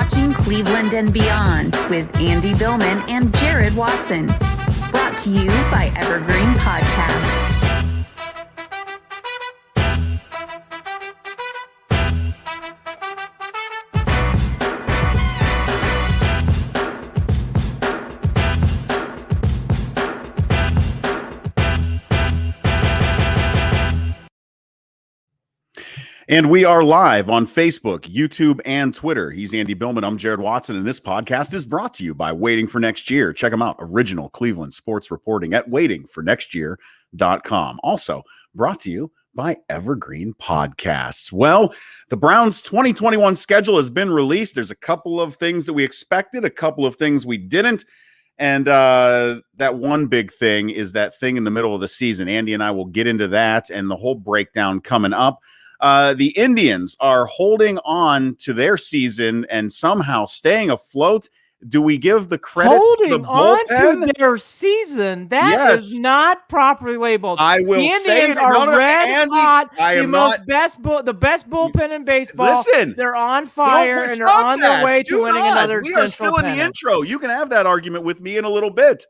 watching Cleveland and Beyond with Andy Billman and Jarid Watson. Brought to you by Evergreen Podcasts. And we are live on Facebook, YouTube, and Twitter. He's Andy Billman. I'm Jarid Watson, and this podcast is brought to you by Waiting for Next Year. Check them out. Original Cleveland sports reporting at waitingfornextyear.com. Also brought to you by Evergreen Podcasts. Well, the Browns' 2021 schedule has been released. There's a couple of things that we expected, a couple of things we didn't. And that one big thing is that thing in the middle of the season. Andy and I will get into that and the whole breakdown coming up. The Indians are holding on to their season and somehow staying afloat. Do we give the credit to the bullpen? On to their season? That is not properly labeled. I will the say Indians are red hot. The best bullpen in baseball. Listen, they're on fire and they're on their way to winning another. We are still in the intro. You can have that argument with me in a little bit.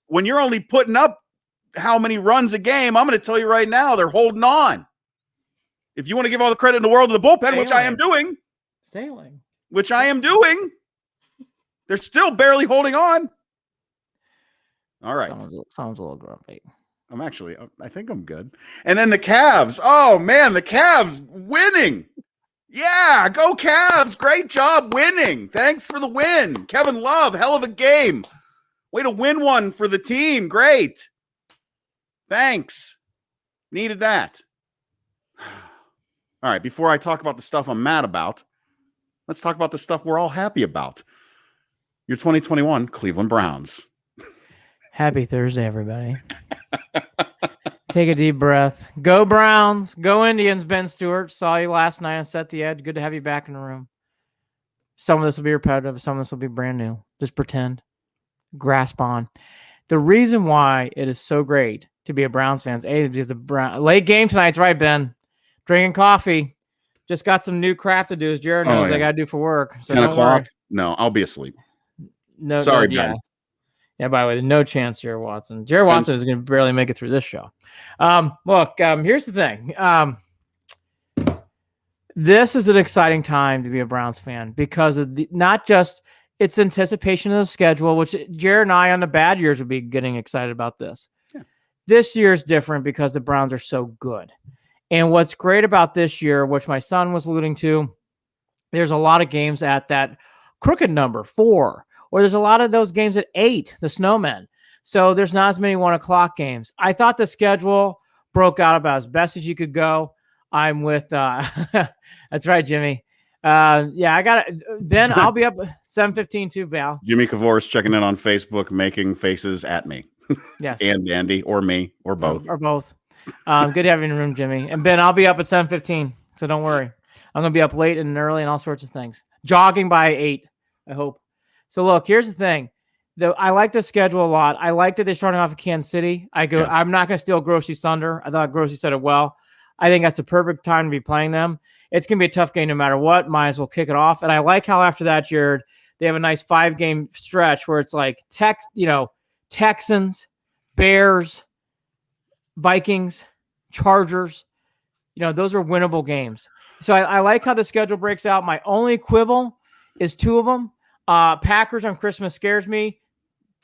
When you're only putting up how many runs a game, I'm going to tell you right now, they're holding on. If you want to give all the credit in the world to the bullpen, which I am doing, they're still barely holding on. All right. Sounds a little grumpy. I think I'm good. And then the Cavs. Oh, man, the Cavs winning. Yeah, go Cavs. Great job winning. Thanks for the win. Kevin Love, hell of a game. Way to win one for the team. Great. Thanks. Needed that. All right, before I talk about the stuff I'm mad about, let's talk about the stuff we're all happy about. Your 2021 Cleveland Browns. Happy Thursday, everybody. Take a deep breath. Go Browns. Go Indians, Ben Stewart. Saw you last night on Set the Edge. Good to have you back in the room. Some of this will be repetitive. Some of this will be brand new. Just pretend. Grasp on. The reason why it is so great to be a Browns fan is because the late game tonight's right, Ben. Drinking coffee. Just got some new crap to do, as Jared knows I got to do for work. So 10 o'clock? No, I'll be asleep. No, sorry, Ben. Ben. Yeah, by the way, no chance, Jared Watson. Jared Watson is going to barely make it through this show. Look, here's the thing. This is an exciting time to be a Browns fan because of not just its anticipation of the schedule, which Jared and I on the bad years would be getting excited about this. Yeah. This year is different because the Browns are so good. And what's great about this year, which my son was alluding to, there's a lot of games at that crooked number, 4, or there's a lot of those games at 8, the Snowmen. So there's not as many 1 o'clock games. I thought the schedule broke out about as best as you could go. I'm with, that's right, Jimmy. Yeah, I got it. Ben, I'll be up 7:15 too, Val. Jimmy Kavoris checking in on Facebook, making faces at me. Yes. And Andy, or me, or both. Or both. Good to have you in the room, Jimmy. And Ben, I'll be up at 7:15, so don't worry. I'm going to be up late and early and all sorts of things. Jogging by 8, I hope. So look, here's the thing. I like the schedule a lot. I like that they're starting off at Kansas City. I'm not going to steal Grossy's thunder. I thought Grossy said it well. I think that's the perfect time to be playing them. It's going to be a tough game no matter what. Might as well kick it off. And I like how after that, Jared, they have a nice 5-game stretch where it's like Texans, Bears, Vikings, Chargers, those are winnable games. So I like how the schedule breaks out. My only quibble is 2 of them. Packers on Christmas scares me.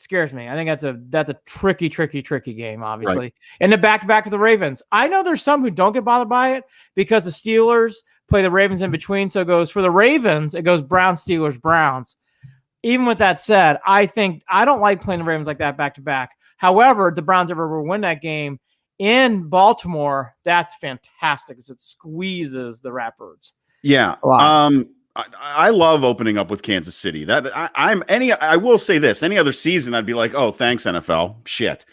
I think that's a tricky game, obviously. Right. And the back-to-back with the Ravens. I know there's some who don't get bothered by it because the Steelers play the Ravens in between. So it goes for the Ravens, it goes Browns, Steelers, Browns. Even with that said, I don't like playing the Ravens like that back-to-back. However, the Browns ever win that game in Baltimore, that's fantastic because it squeezes the Ratbirds. Yeah. I love opening up with Kansas City. I will say this, any other season I'd be like, oh, thanks NFL. Shit.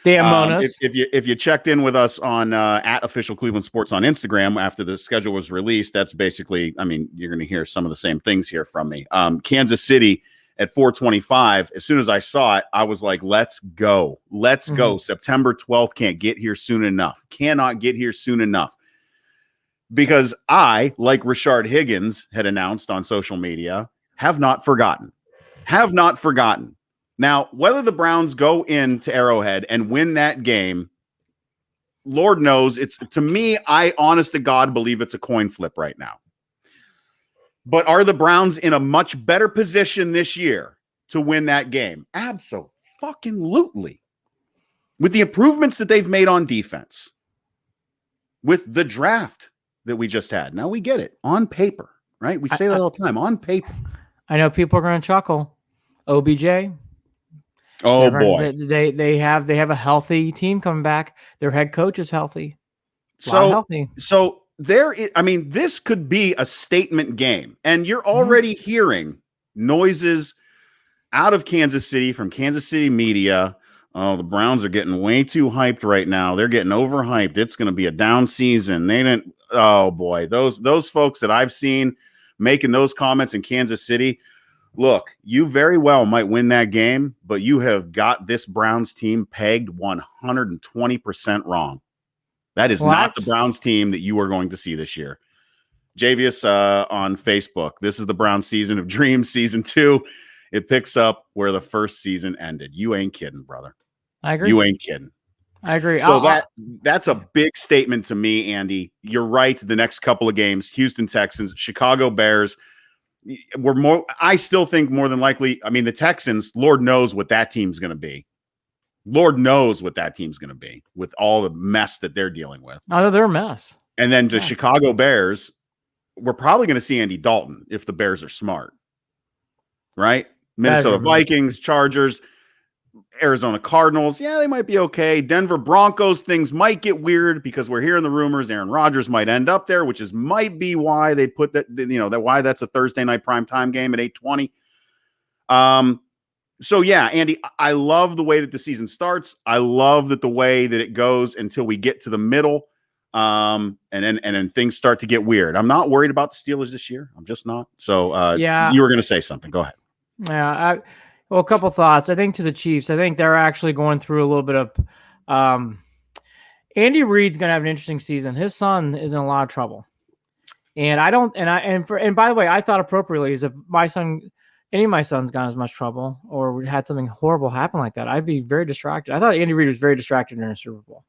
Damn bonus. If you checked in with us on at Official Cleveland Sports on Instagram after the schedule was released, that's basically, you're going to hear some of the same things here from me. Kansas City at 4:25. As soon as I saw it, I was like, let's go. Let's go. September 12th cannot get here soon enough. Because I, like Rashard Higgins had announced on social media, have not forgotten. Have not forgotten. Now, whether the Browns go into Arrowhead and win that game, Lord knows, it's, to me, I honest to God believe it's a coin flip right now. But are the Browns in a much better position this year to win that game? Abso-fucking-lutely. With the improvements that they've made on defense, with the draft that we just had. Now we get it on paper, right? We say that all the time, on paper. I know people are going to chuckle. OBJ. Oh boy. They have a healthy team coming back. Their head coach is healthy. So there is, I mean, this could be a statement game, and you're already hearing noises out of Kansas City from Kansas City media. Oh, the Browns are getting way too hyped right now. They're getting overhyped. It's going to be a down season. They didn't. Oh boy, those folks that I've seen making those comments in Kansas City. Look, you very well might win that game, but you have got this Browns team pegged 120% wrong. That is not the Browns team that you are going to see this year. Javius on Facebook, this is the Browns season of dreams, season 2. It picks up where the first season ended. You ain't kidding, brother. I agree. You ain't kidding. I agree. So that's a big statement to me, Andy. You're right. The next couple of games, Houston Texans, Chicago Bears, I still think more than likely, I mean, the Texans, Lord knows what that team's going to be. Lord knows what that team's going to be with all the mess that they're dealing with. Oh, they're a mess. And then the Chicago Bears, we're probably going to see Andy Dalton if the Bears are smart. Right? Minnesota Vikings, Chargers, Arizona Cardinals. Yeah, they might be okay. Denver Broncos, things might get weird because we're hearing the rumors Aaron Rodgers might end up there, which might be why they put that, why that's a Thursday night primetime game at 8:20. So yeah, Andy, I love the way that the season starts. I love that the way that it goes until we get to the middle. And then things start to get weird. I'm not worried about the Steelers this year. I'm just not. So you were going to say something. Go ahead. Yeah. Well, a couple thoughts. I think to the Chiefs, I think they're actually going through a little bit of Andy Reid's going to have an interesting season. His son is in a lot of trouble. And by the way, I thought appropriately is if any of my sons got in as much trouble or had something horrible happen like that, I'd be very distracted. I thought Andy Reid was very distracted during the Super Bowl.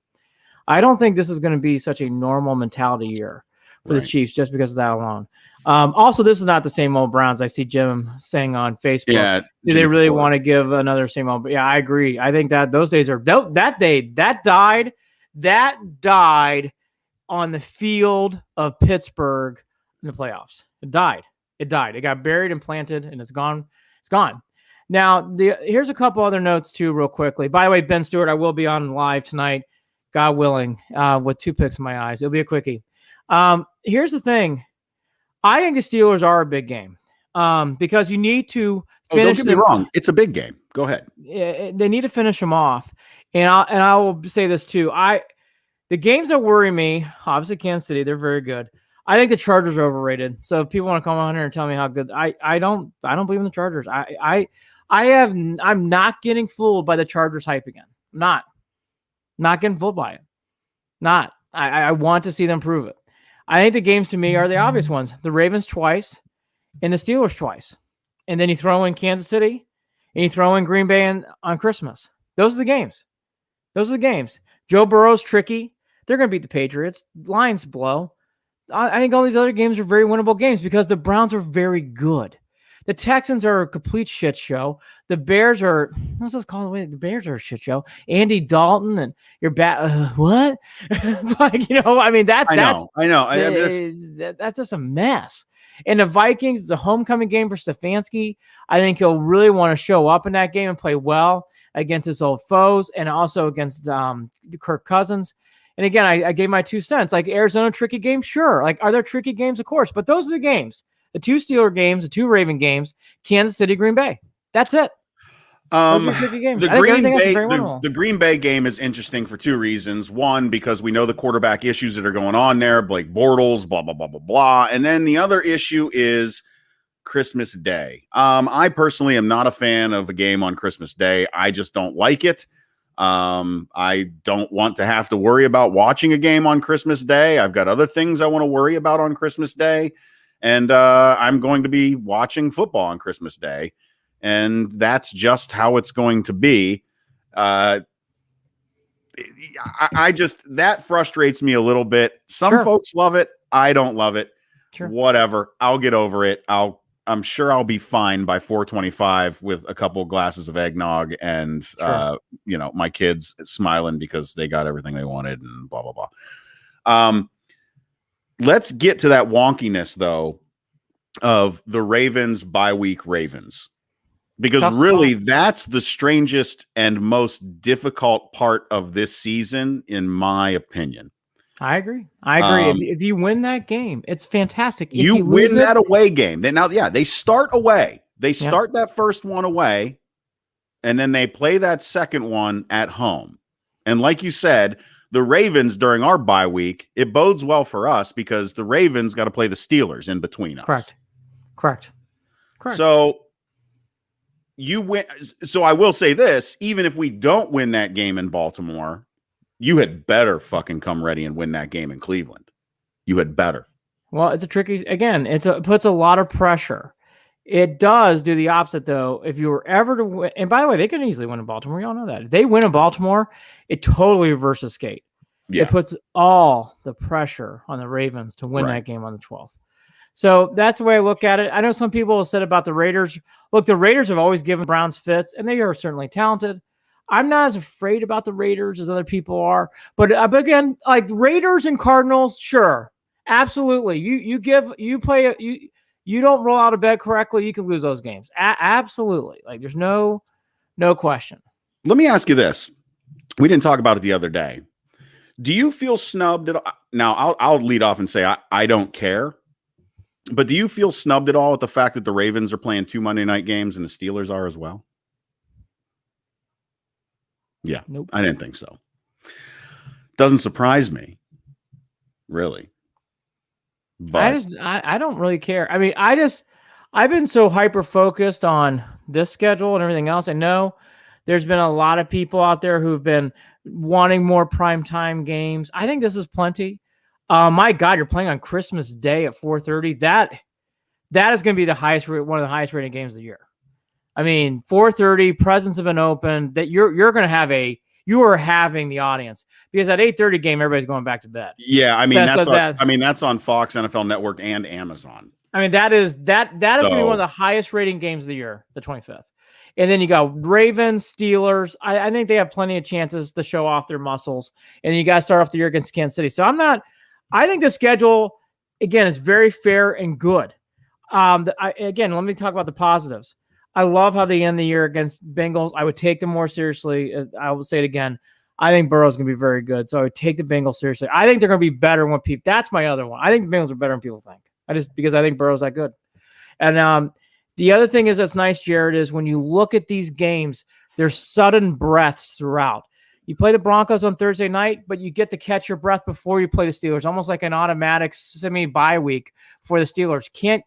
I don't think this is going to be such a normal mentality year for the Chiefs just because of that alone. Also, this is not the same old Browns. I see Jim saying on Facebook. Yeah, do they really want to give another same old? Yeah, I agree. I think that those days that died on the field of Pittsburgh in the playoffs. It died. It got buried and planted, and it's gone. It's gone. Now, here's a couple other notes too, real quickly. By the way, Ben Stewart, I will be on live tonight, God willing, with 2 picks in my eyes. It'll be a quickie. Here's the thing. I think the Steelers are a big game because you need to finish. Don't get me wrong. It's a big game. Go ahead. They need to finish them off. And I will say this too. The games that worry me, obviously Kansas City, they're very good. I think the Chargers are overrated. So if people want to come on here and tell me how good, I don't believe in the Chargers. I'm not getting fooled by the Chargers hype again. Not getting fooled by it. I want to see them prove it. I think the games to me are the obvious ones. The Ravens twice and the Steelers twice. And then you throw in Kansas City and you throw in Green Bay on Christmas. Those are the games. Joe Burrow's tricky. They're going to beat the Patriots. Lions blow. I think all these other games are very winnable games because the Browns are very good. The Texans are a complete shit show. The Bears are, let's just call it, the Bears are a shit show. Andy Dalton and your what? It's like, I mean, I know. That's just a mess. And the Vikings, it's a homecoming game for Stefanski. I think he'll really want to show up in that game and play well against his old foes and also against Kirk Cousins. And again, I gave my 2 cents. Like Arizona, tricky game? Sure. Like, are there tricky games? Of course. But those are the games. The 2 Steeler games, the 2 Raven games, Kansas City, Green Bay. That's it. The Green Bay game is interesting for 2 reasons. One, because we know the quarterback issues that are going on there, Blake Bortles, blah, blah, blah, blah, blah. And then the other issue is Christmas Day. I personally am not a fan of a game on Christmas Day. I just don't like it. I don't want to have to worry about watching a game on Christmas Day. I've got other things I want to worry about on Christmas Day. And I'm going to be watching football on Christmas Day. And that's just how it's going to be. I just, that frustrates me a little bit. Some folks love it. I don't love it. Whatever. I'll get over it. I'm sure I'll be fine by 4:25 with a couple glasses of eggnog and, my kids smiling because they got everything they wanted and blah, blah, blah. Let's get to that wonkiness, though, of the Ravens bye week Ravens. Because really, that's the strangest and most difficult part of this season, in my opinion. I agree. If you win that game, it's fantastic. If you win that away game. They start away. They start that first one away, and then they play that second one at home. And like you said, the Ravens during our bye week, it bodes well for us because the Ravens got to play the Steelers in between us. Correct. So you win. So I will say this, even if we don't win that game in Baltimore, you had better fucking come ready and win that game in Cleveland. You had better. Well, it's a tricky, again, it puts a lot of pressure. It does do the opposite, though. If you were ever to win, and by the way, they can easily win in Baltimore. We all know that. If they win in Baltimore, it totally reverses skate. Yeah. It puts all the pressure on the Ravens to win that game on the 12th. So that's the way I look at it. I know some people have said about the Raiders. Look, the Raiders have always given Browns fits, and they are certainly talented. I'm not as afraid about the Raiders as other people are. But again, like Raiders and Cardinals, sure. Absolutely. You don't roll out of bed correctly, you can lose those games. Absolutely. Like there's no question. Let me ask you this. We didn't talk about it the other day. Do you feel snubbed at all? Now, I'll lead off and say I don't care. But do you feel snubbed at all at the fact that the Ravens are playing 2 Monday night games and the Steelers are as well? Yeah. Nope. I didn't think so. Doesn't surprise me. Really. But I don't really care. I mean, I've been so hyper focused on this schedule and everything else. I know there's been a lot of people out there who've been wanting more primetime games. I think this is plenty. My God, you're playing on Christmas Day at 4:30. That is going to be one of the highest rated games of the year. I mean, 4:30, presents have been open. That you are having the audience because at 8:30 game, everybody's going back to bed. Yeah, I mean that's on Fox, NFL Network, and Amazon. I mean that is going to be one of the highest rating games of the year, the 25th. And then you got Ravens, Steelers. I think they have plenty of chances to show off their muscles. And you got to start off the year against Kansas City. So I think the schedule, again, is very fair and good. Again, let me talk about the positives. I love how they end the year against Bengals. I would take them more seriously. I will say it again. I think Burrow's going to be very good. So I would take the Bengals seriously. I think they're going to be better than what people – that's my other one. I think the Bengals are better than people think. Because I think Burrow's that good. And the other thing that's nice, Jared, is when you look at these games, there's sudden breaths throughout. You play the Broncos on Thursday night, but you get to catch your breath before you play the Steelers, almost like an automatic semi-bye week for the Steelers. Can't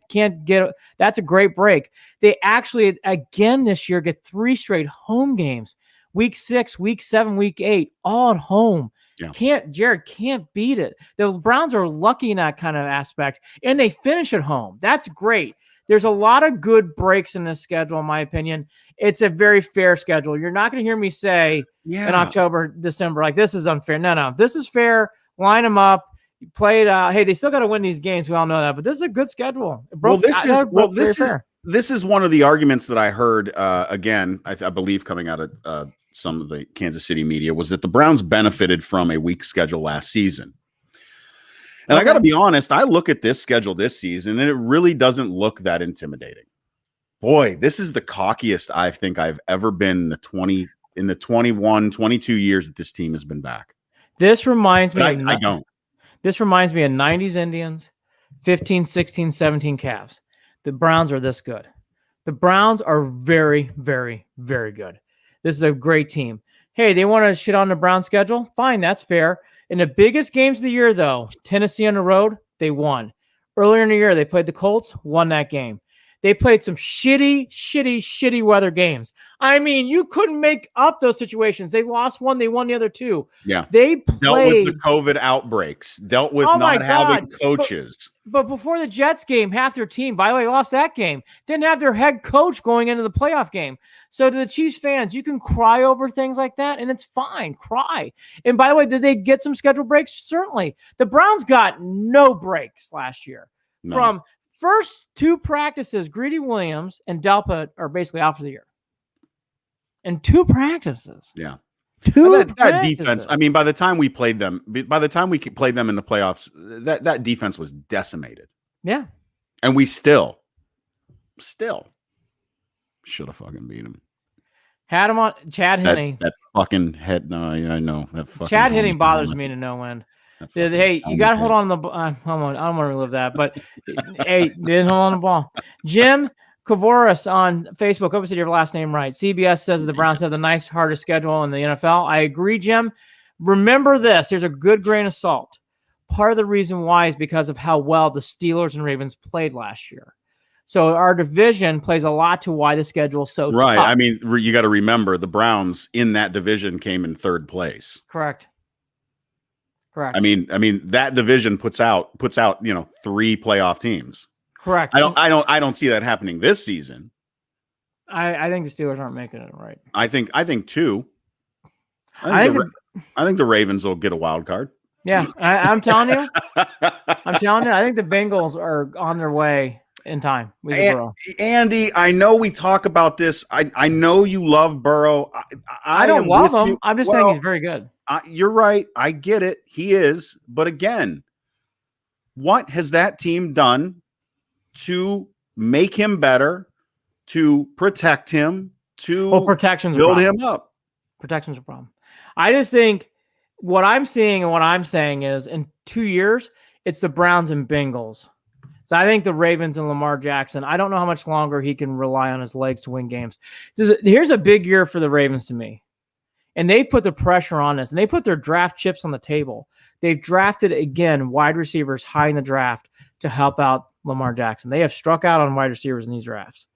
get – that's a great break. They actually, again this year, get 3 straight home games. Week 6, Week 7, Week 8, all at home. Yeah. Jared can't beat it. The Browns are lucky in that kind of aspect, and they finish at home. That's great. There's a lot of good breaks in this schedule, in my opinion. It's a very fair schedule. You're not going to hear me say in October, December, like, this is unfair. No. This is fair. Line them up. You play it out. Hey, they still got to win these games. We all know that. But this is a good schedule. This is one of the arguments that I heard, again, I believe coming out of some of the Kansas City media, was that the Browns benefited from a weak schedule last season. And I got to be honest, I look at this schedule this season, and it really doesn't look that intimidating. Boy, this is the cockiest I think I've ever been in the 21, 22 years that this team has been back. This reminds me This reminds me of 90s Indians, 15, 16, 17 Cavs. The Browns are this good. The Browns are very, very, very good. This is a great team. Hey, they want to shit on the Browns schedule? Fine, that's fair. In the biggest games of the year, though, Tennessee on the road, they won. Earlier in the year, they played the Colts, won that game. They played some shitty weather games. I mean, you couldn't make up those situations. They lost one, they won the other two. Yeah. They dealt with the played. COVID outbreaks, dealt with Oh my not having God. coaches. But before the Jets game, half their team, by the way, lost that game. Didn't have their head coach going into the playoff game. So to the Chiefs fans, you can cry over things like that, and it's fine. Cry. And by the way, did they get some schedule breaks? Certainly. The Browns got no breaks last year. No. From first two practices, Greedy Williams and Delpa are basically out for the year. And two practices. Yeah. That defense. I mean, by the time we played them in the playoffs, that defense was decimated. Yeah. And we still should have fucking beat him. Had him on Chad Henne. That fucking head. No, I know that fucking Chad Henne bothers me to no end. Hey, you got to hold on to the. I don't want to relive that, but hey, didn't hold on the ball. Jim Kavoris on Facebook. Hope I said your last name right. CBS says the Browns have the nice, hardest schedule in the NFL. I agree, Jim. Remember this. Here's a good grain of salt. Part of the reason why is because of how well the Steelers and Ravens played last year. So our division plays a lot to why the schedule is so right. tough. I mean, you got to remember the Browns in that division came in third place. Correct. I mean that division puts out 3 playoff teams. Correct. I don't see that happening this season. I think the Steelers aren't making it right. I think 2. I think the Ravens will get a wild card. Yeah, I'm telling you. I think the Bengals are on their way in time with Burrow. Andy, I know we talk about this. I know you love Burrow. I don't love him. I'm just saying he's very good. You're right. I get it. He is. But again, what has that team done to make him better, to protect him, to protection's build him up? Protection's a problem. I just think what I'm seeing and what I'm saying is in 2 years, it's the Browns and Bengals. So I think the Ravens and Lamar Jackson, I don't know how much longer he can rely on his legs to win games. Here's a big year for the Ravens to me. And they've put the pressure on this, and they put their draft chips on the table. They've drafted, again, wide receivers high in the draft to help out Lamar Jackson. They have struck out on wide receivers in these drafts.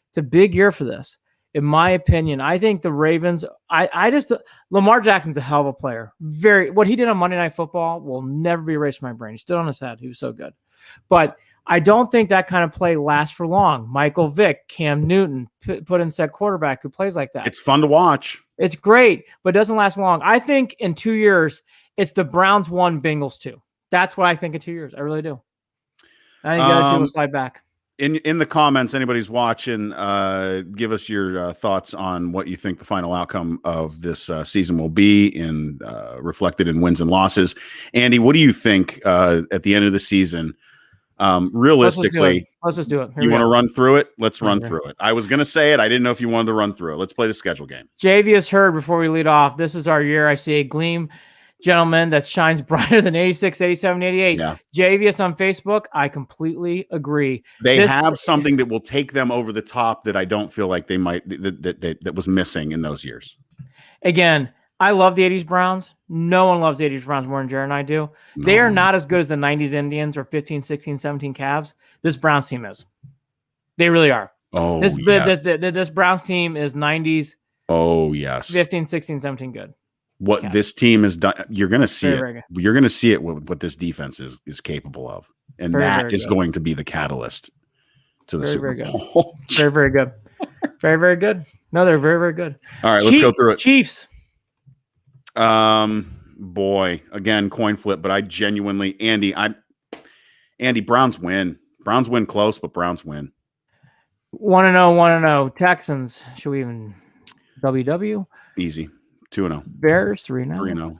It's a big year for this. In my opinion, I think the Ravens, Lamar Jackson's a hell of a player. What he did on Monday Night Football will never be erased from my brain. He stood on his head. He was so good. But I don't think that kind of play lasts for long. Michael Vick, Cam Newton, put in set quarterback who plays like that. It's fun to watch. It's great, but it doesn't last long. I think in 2 years, it's the Browns 1, Bengals 2. That's what I think in 2 years. I really do. I think the other two will slide back. In the comments, anybody's watching, give us your thoughts on what you think the final outcome of this season will be, reflected in wins and losses. Andy, what do you think at the end of the season? Realistically, let's just do it. You want to run through it? Let's run through it. I was going to say it. I didn't know if you wanted to run through it. Let's play the schedule game. JV has heard before we lead off. This is our year. I see a gleam, gentlemen, that shines brighter than 86, 87, 88. Yeah. JVS on Facebook. I completely agree. They have something that will take them over the top that I don't feel like they might, that was missing in those years. Again, I love the 80s Browns. No one loves the 80s Browns more than Jared and I do. No. They are not as good as the 90s Indians or 15, 16, 17 Cavs. This Browns team is. They really are. Oh, this Browns team is 90s. Oh, yes. 15, 16, 17 good. What this team has done, you're going to see very it. You're going to see it what this defense is capable of. And that is going to be the catalyst to the Super Bowl. Very, very good. Very, very good. No, they're very, very good. All right, let's go through it. Chiefs. Boy, again, coin flip, but I genuinely, Andy, Browns win. Browns win close, but Browns win. 1-0. Texans. Should we even WW? Easy. 2-0. Bears 3-0. 3-0.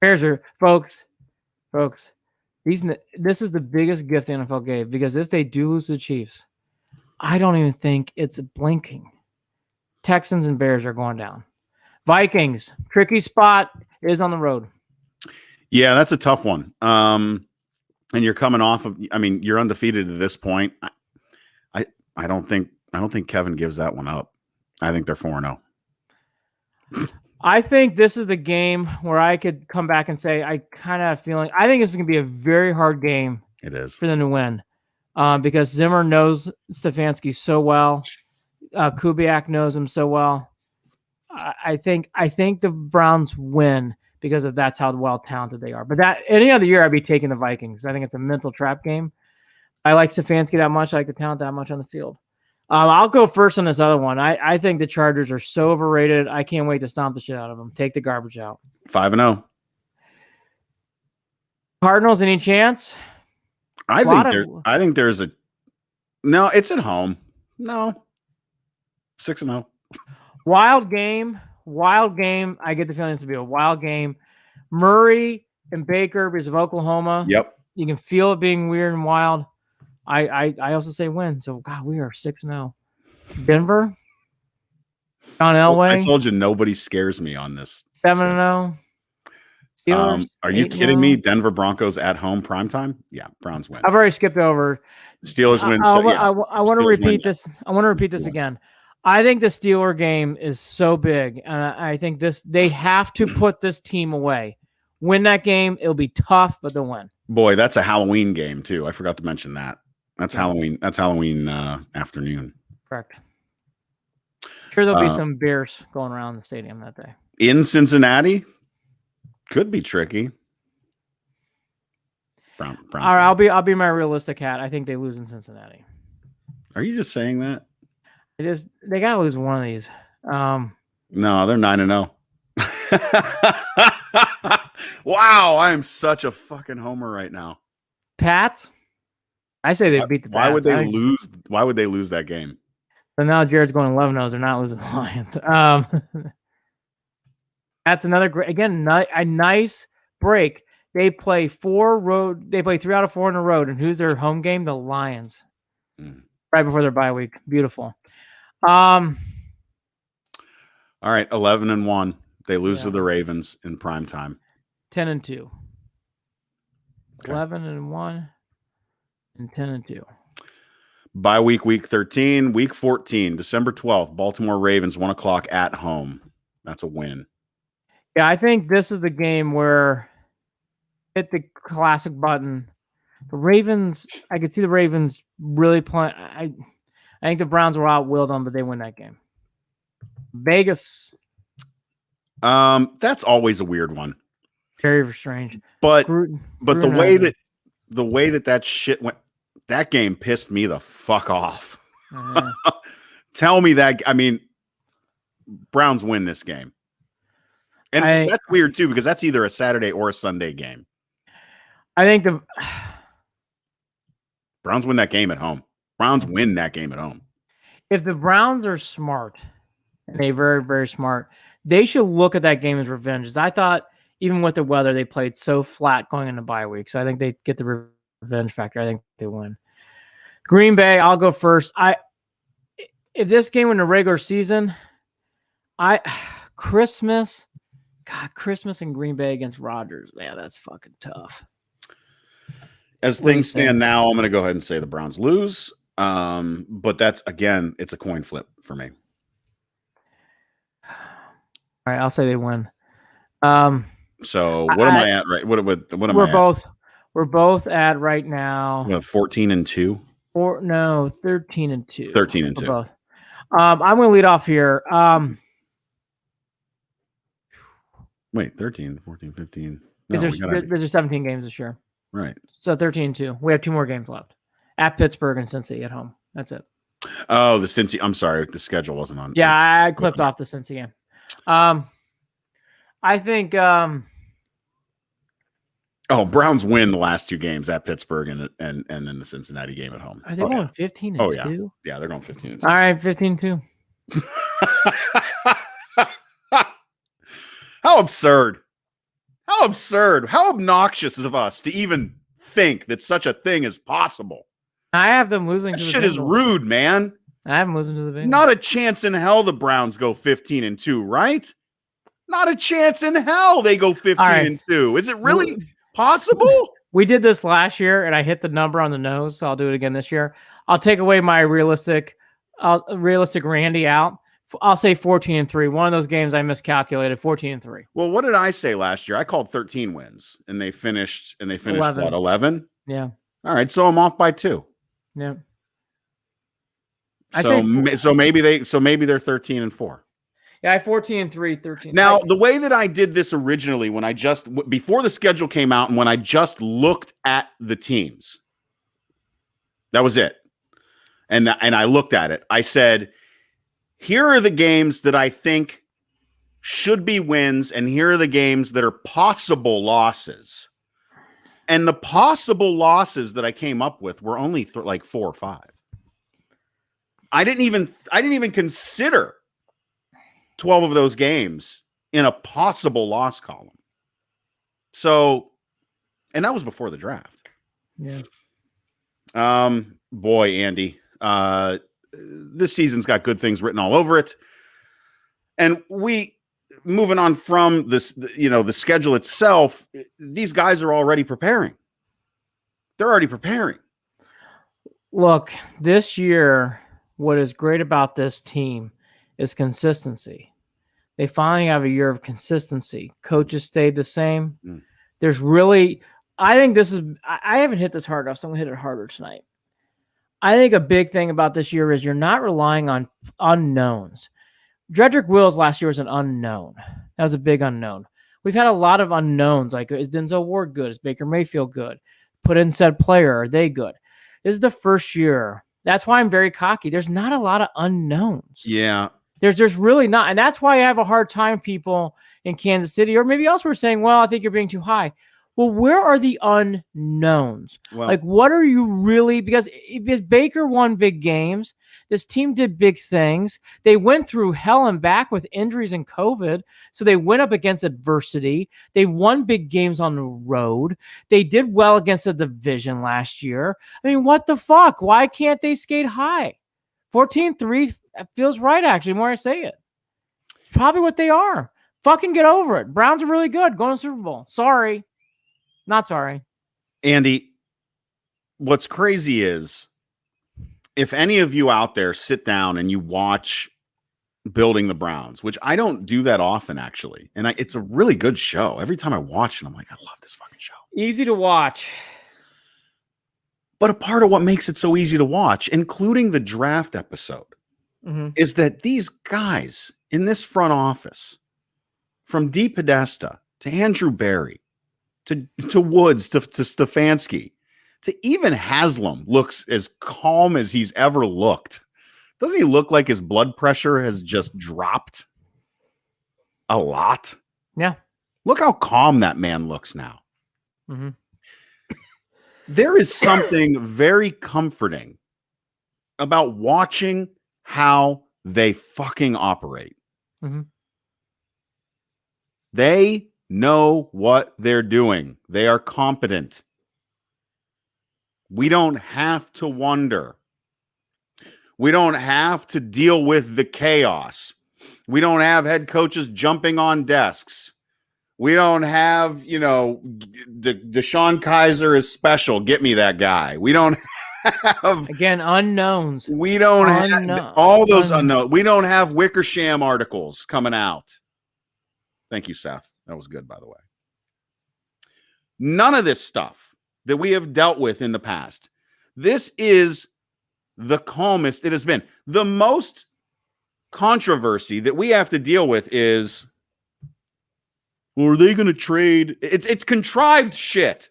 Bears are folks. This is the biggest gift the NFL gave, because if they do lose to the Chiefs, I don't even think it's blinking. Texans and Bears are going down. Vikings, tricky spot, is on the road. Yeah, that's a tough one. And you're coming off of, you're undefeated at this point. I don't think Kevin gives that one up. I think they're 4-0. I think this is the game where I could come back and say I kind of have a feeling. I think this is going to be a very hard game. It is for them to win. because Zimmer knows Stefanski so well. Kubiak knows him so well. I think the Browns win because of that's how well talented they are. But that any other year, I'd be taking the Vikings. I think it's a mental trap game. I like Stefanski that much. I like the talent that much on the field. I'll go first on this other one. I think the Chargers are so overrated. I can't wait to stomp the shit out of them. Take the garbage out. 5-0. Cardinals, any chance? I think there's a no. It's at home. No. 6-0. Wild game. I get the feeling it's to be a wild game. Murray and Baker because of Oklahoma. Yep. You can feel it being weird and wild. I also say win. So God, we are 6-0. Denver. John Elway. I told you nobody scares me on this. 7-0. Steelers. Are you kidding me? Denver Broncos at home primetime? Yeah, Browns win. I've already skipped over. Steelers win. I want to repeat this. I want to repeat this again. I think the Steeler game is so big, and I think they have to put this team away. Win that game. It'll be tough, but they'll win. Boy, that's a Halloween game too. I forgot to mention that. That's Halloween. That's Halloween afternoon. Correct. Sure, there'll be some beers going around the stadium that day. In Cincinnati, could be tricky. Browns. All right, I'll be my realistic hat. I think they lose in Cincinnati. Are you just saying that? They gotta lose one of these. No, they're 9-0. Wow, I am such a fucking homer right now. Pats. I say they beat the Pats. Why would they lose? Why would they lose that game? So now Jared's going 11-0. They're not losing the Lions. That's another great, again, a nice break. They play 3 out of 4 on the road. And who's their home game? The Lions. Right before their bye week. Beautiful. All right, 11-1. They lose to the Ravens in prime time. 10-2. Okay. 11-1 and 10-2. Bye week, week 13, week 14, December 12th, Baltimore Ravens, 1:00 at home. That's a win. Yeah, I think this is the game where hit the classic button. The Ravens, I could see the Ravens really playing. I think the Browns will outwill them, but they win that game. Vegas. That's always a weird one. Very strange. But the way that shit went, that game pissed me the fuck off. Tell me that. I mean, Browns win this game. And that's weird too, because that's either a Saturday or a Sunday game. I think the Browns win that game at home. Browns win that game at home. If the Browns are smart, and they're very, very smart, they should look at that game as revenge. I thought even with the weather, they played so flat going into bye week. So I think they get the revenge factor. I think they win. Green Bay, I'll go first. If this game in the regular season, Christmas in Green Bay against Rodgers, man, that's fucking tough. As things stand now, I'm going to go ahead and say the Browns lose. But that's, again, it's a coin flip for me. All right, I'll say they win. So what am I at? Right? What am I at? We're both at right now. 14-2. 13-2. 13-2. Both. I'm going to lead off here. Wait, 13, 14, 15. No, there's 17 games this year. Right. So 13-2. We have 2 more games left. At Pittsburgh and Cincy at home. That's it. Oh, the Cincy. I'm sorry. The schedule wasn't on. Yeah, I clipped off the Cincy game. I think Browns win the last 2 games at Pittsburgh and then the Cincinnati game at home. Are they going 15-2? Oh, yeah. Yeah, they're going 15-2. All right, 15-2. How absurd. How absurd. How obnoxious of us to even think that such a thing is possible. I have them losing. That shit is rude, man. I have them losing to the Bengals. Not a chance in hell the Browns go 15-2, right? Not a chance in hell they go 15-2. Is it really possible? We did this last year, and I hit the number on the nose, so I'll do it again this year. I'll take away my realistic Randy out. I'll say 14-3. One of those games I miscalculated. 14-3. Well, what did I say last year? I called 13 wins, and they finished 11. What, 11? Yeah. All right, so I'm off by 2. Yeah. So maybe they're 13-4. Yeah, I 14-3, 13. Now, the way that I did this originally, when I before the schedule came out and when I just looked at the teams, that was it. And I looked at it. I said, here are the games that I think should be wins, and here are the games that are possible losses. And the possible losses that I came up with were only like 4 or 5. I didn't even consider 12 of those games in a possible loss column. So, and that was before the draft. Yeah. Boy, Andy, this season's got good things written all over it. And moving on from this, the schedule itself, these guys are already preparing. They're already preparing. Look, this year, what is great about this team is consistency. They finally have a year of consistency. Coaches stayed the same. There's really, I think this is, I haven't hit this hard enough, so I'm going to hit it harder tonight. I think a big thing about this year is you're not relying on unknowns. Jedrick Wills last year was an unknown. That was a big unknown. We've had a lot of unknowns, like is Denzel Ward good? Is Baker Mayfield good? Put in said player, are they good? This is the first year. That's why I'm very cocky. There's not a lot of unknowns. Yeah. There's really not. And that's why I have a hard time, people in Kansas City or maybe elsewhere saying, well, I think you're being too high. Well, where are the unknowns? Well, like, what are you really? Because Baker won big games. This team did big things. They went through hell and back with injuries and COVID. So they went up against adversity. They won big games on the road. They did well against the division last year. I mean, what the fuck? Why can't they skate high? 14-3 feels right, actually, the more I say it. It's probably what they are. Fucking get over it. Browns are really good. Going to the Super Bowl. Sorry. Not sorry. Andy, what's crazy is if any of you out there sit down and you watch Building the Browns, which I don't do that often, actually. And it's a really good show. Every time I watch it, I'm like, I love this fucking show. Easy to watch. But a part of what makes it so easy to watch, including the draft episode, is that these guys in this front office, from Dee Podesta to Andrew Berry, to Woods, to Stefanski, to even Haslam, looks as calm as he's ever looked. Doesn't he look like his blood pressure has just dropped a lot? Yeah. Look how calm that man looks now. Mm-hmm. There is something very comforting about watching how they fucking operate. Mm-hmm. They know what they're doing. They are competent. We don't have to wonder. We don't have to deal with the chaos. We don't have head coaches jumping on desks. We don't have, Deshaun Kaiser is special. Get me that guy. We don't have... Again, unknowns. We don't have all those unknowns. We don't have Wickersham articles coming out. Thank you, Seth. That was good, by the way. None of this stuff that we have dealt with in the past. This is the calmest it has been. The most controversy that we have to deal with is, well, are they going to trade? It's contrived shit.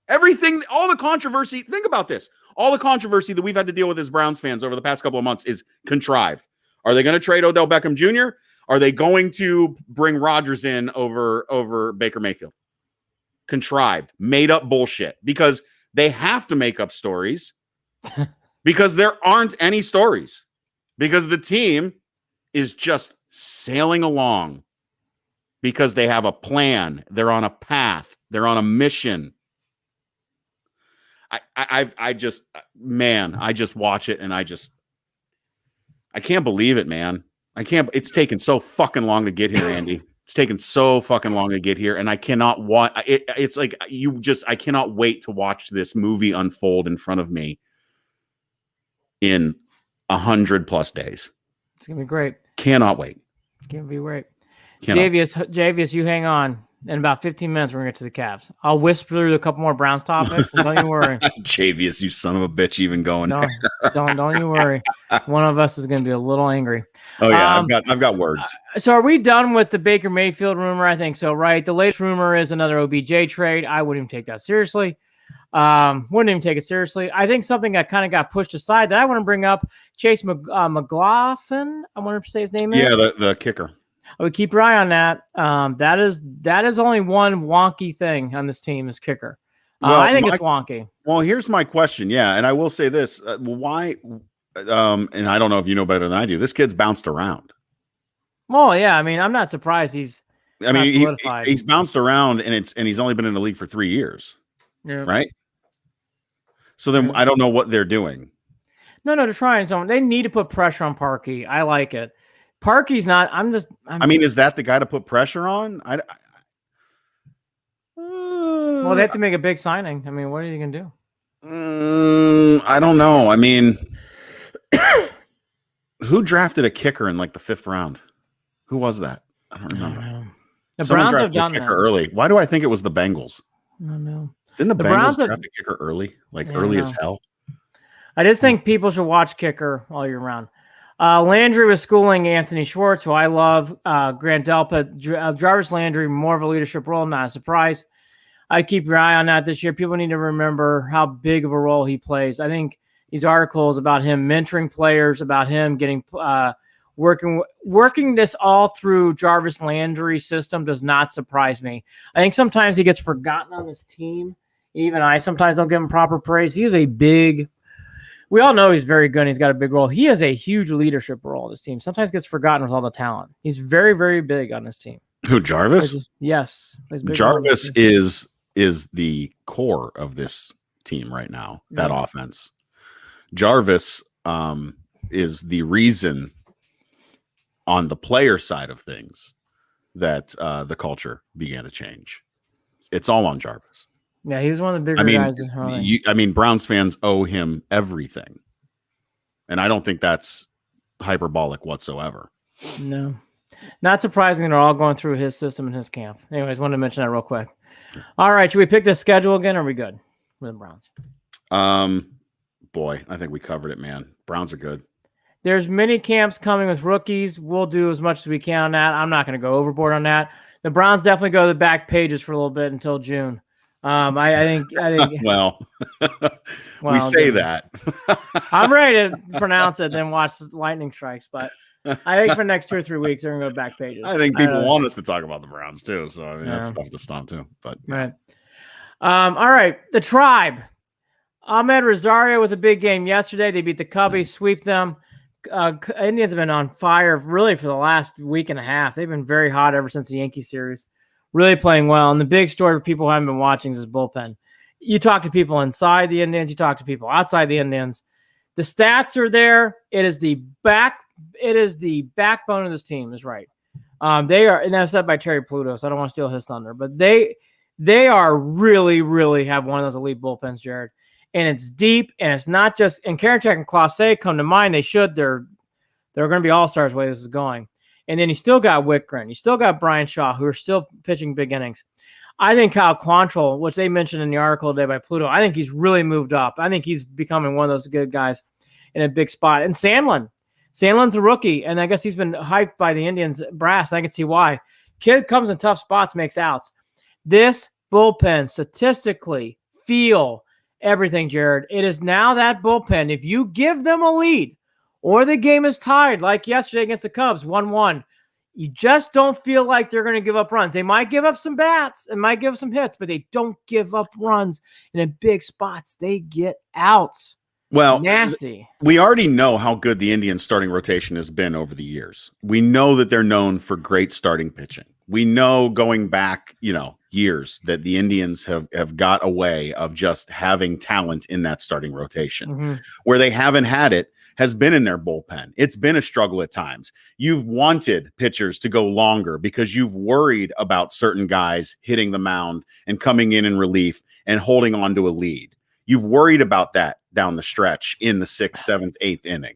Everything, all the controversy, think about this. All the controversy that we've had to deal with as Browns fans over the past couple of months is contrived. Are they going to trade Odell Beckham Jr.? Are they going to bring Rodgers in over Baker Mayfield? Contrived, made up bullshit, because they have to make up stories because there aren't any stories, because the team is just sailing along because they have a plan. They're on a path. They're on a mission. I just watch it and I can't believe it, man. It's taken so fucking long to get here, Andy. It's taken so fucking long to get here, and I cannot watch it. It's like I cannot wait to watch this movie unfold in front of me in 100+ days. It's gonna be great. Cannot wait. It's gonna be great. Javius, you hang on. In about 15 minutes, we're going to get to the Cavs. I'll whisper through a couple more Browns topics, and don't you worry. Javius, you son of a bitch, even going No, don't you worry. One of us is going to be a little angry. Oh, yeah, I've got words. So are we done with the Baker Mayfield rumor? I think so, right? The latest rumor is another OBJ trade. I wouldn't even take that seriously. Wouldn't even take it seriously. I think something that kind of got pushed aside that I want to bring up, Chase McLaughlin, I want to say his name is. Yeah, the kicker. I would keep your eye on that. That is only one wonky thing on this team is kicker. I think it's wonky. Well, here's my question. Yeah, and I will say this: why? And I don't know if you know better than I do. This kid's bounced around. Well, yeah. I mean, I'm not surprised he's bounced around, and he's only been in the league for 3 years. Yeah. Right. So then I don't know what they're doing. No, they're trying something. They need to put pressure on Parkey. I like it. Parkey's not. Is that the guy to put pressure on? Well, they have to make a big signing. I mean, what are you going to do? I don't know. I mean, who drafted a kicker in like the 5th round? Who was that? I don't remember. The Someone Browns have drafted done a kicker that early. Why do I think it was the Bengals? I don't know. Didn't the Bengals draft a kicker early? Early as hell? I just think people should watch kicker all year round. Landry was schooling Anthony Schwartz, who I love. Grant Delpit, Jarvis Landry, more of a leadership role, not a surprise. I'd keep your eye on that this year. People need to remember how big of a role he plays. I think these articles about him mentoring players, about him getting working this all through Jarvis Landry's system does not surprise me. I think sometimes he gets forgotten on this team. Even I sometimes don't give him proper praise. He is we all know he's very good and he's got a big role. He has a huge leadership role on this team. Sometimes gets forgotten with all the talent. He's very, very big on this team. Who, Jarvis? Yes. Jarvis is the core of this team right now, that offense. Jarvis is the reason on the player side of things that the culture began to change. It's all on Jarvis. Yeah, he was one of the bigger guys. Browns fans owe him everything. And I don't think that's hyperbolic whatsoever. No. Not surprising they're all going through his system and his camp. Anyways, wanted to mention that real quick. All right, should we pick the schedule again, or are we good with the Browns? Boy, I think we covered it, man. Browns are good. There's mini camps coming with rookies. We'll do as much as we can on that. I'm not going to go overboard on that. The Browns definitely go to the back pages for a little bit until June. I think. well, we say that. I'm ready to pronounce it, then watch lightning strikes. But I think for the next 2 or 3 weeks, they're going to go to back pages. I think people want us to talk about the Browns too. So that's tough to stop too. But right. All right, the Tribe. Ahmed Rosario with a big game yesterday. They beat the Cubbies, sweep them. Indians have been on fire really for the last week and a half. They've been very hot ever since the Yankee series. Really playing well. And the big story for people who haven't been watching is this bullpen. You talk to people inside the Indians, you talk to people outside the Indians. The stats are there. It is the backbone of this team, is right. They are, and that's said by Terry Pluto, so I don't want to steal his thunder, but they are really, really have one of those elite bullpens, Jared. And it's deep, and it's not just, and Karinchak and Clase come to mind. They're going to be all-stars the way this is going. And then you still got Whitgren. You still got Brian Shaw, who are still pitching big innings. I think Kyle Quantrill, which they mentioned in the article today by Pluto, I think he's really moved up. I think he's becoming one of those good guys in a big spot. And Sandlin's a rookie, and I guess he's been hyped by the Indians brass. I can see why. Kid comes in tough spots, makes outs. This bullpen statistically feel everything, Jared. It is now that bullpen. If you give them a lead, or the game is tied, like yesterday against the Cubs, 1-1. You just don't feel like they're going to give up runs. They might give up some bats and might give some hits, but they don't give up runs. And in big spots, they get outs. Well, nasty. We already know how good the Indians starting rotation has been over the years. We know that they're known for great starting pitching. We know going back, years that the Indians have got a way of just having talent in that starting rotation. Mm-hmm. Where they haven't had it has been in their bullpen. It's been a struggle at times. You've wanted pitchers to go longer because you've worried about certain guys hitting the mound and coming in relief and holding on to a lead. You've worried about that down the stretch in the 6th, 7th, 8th inning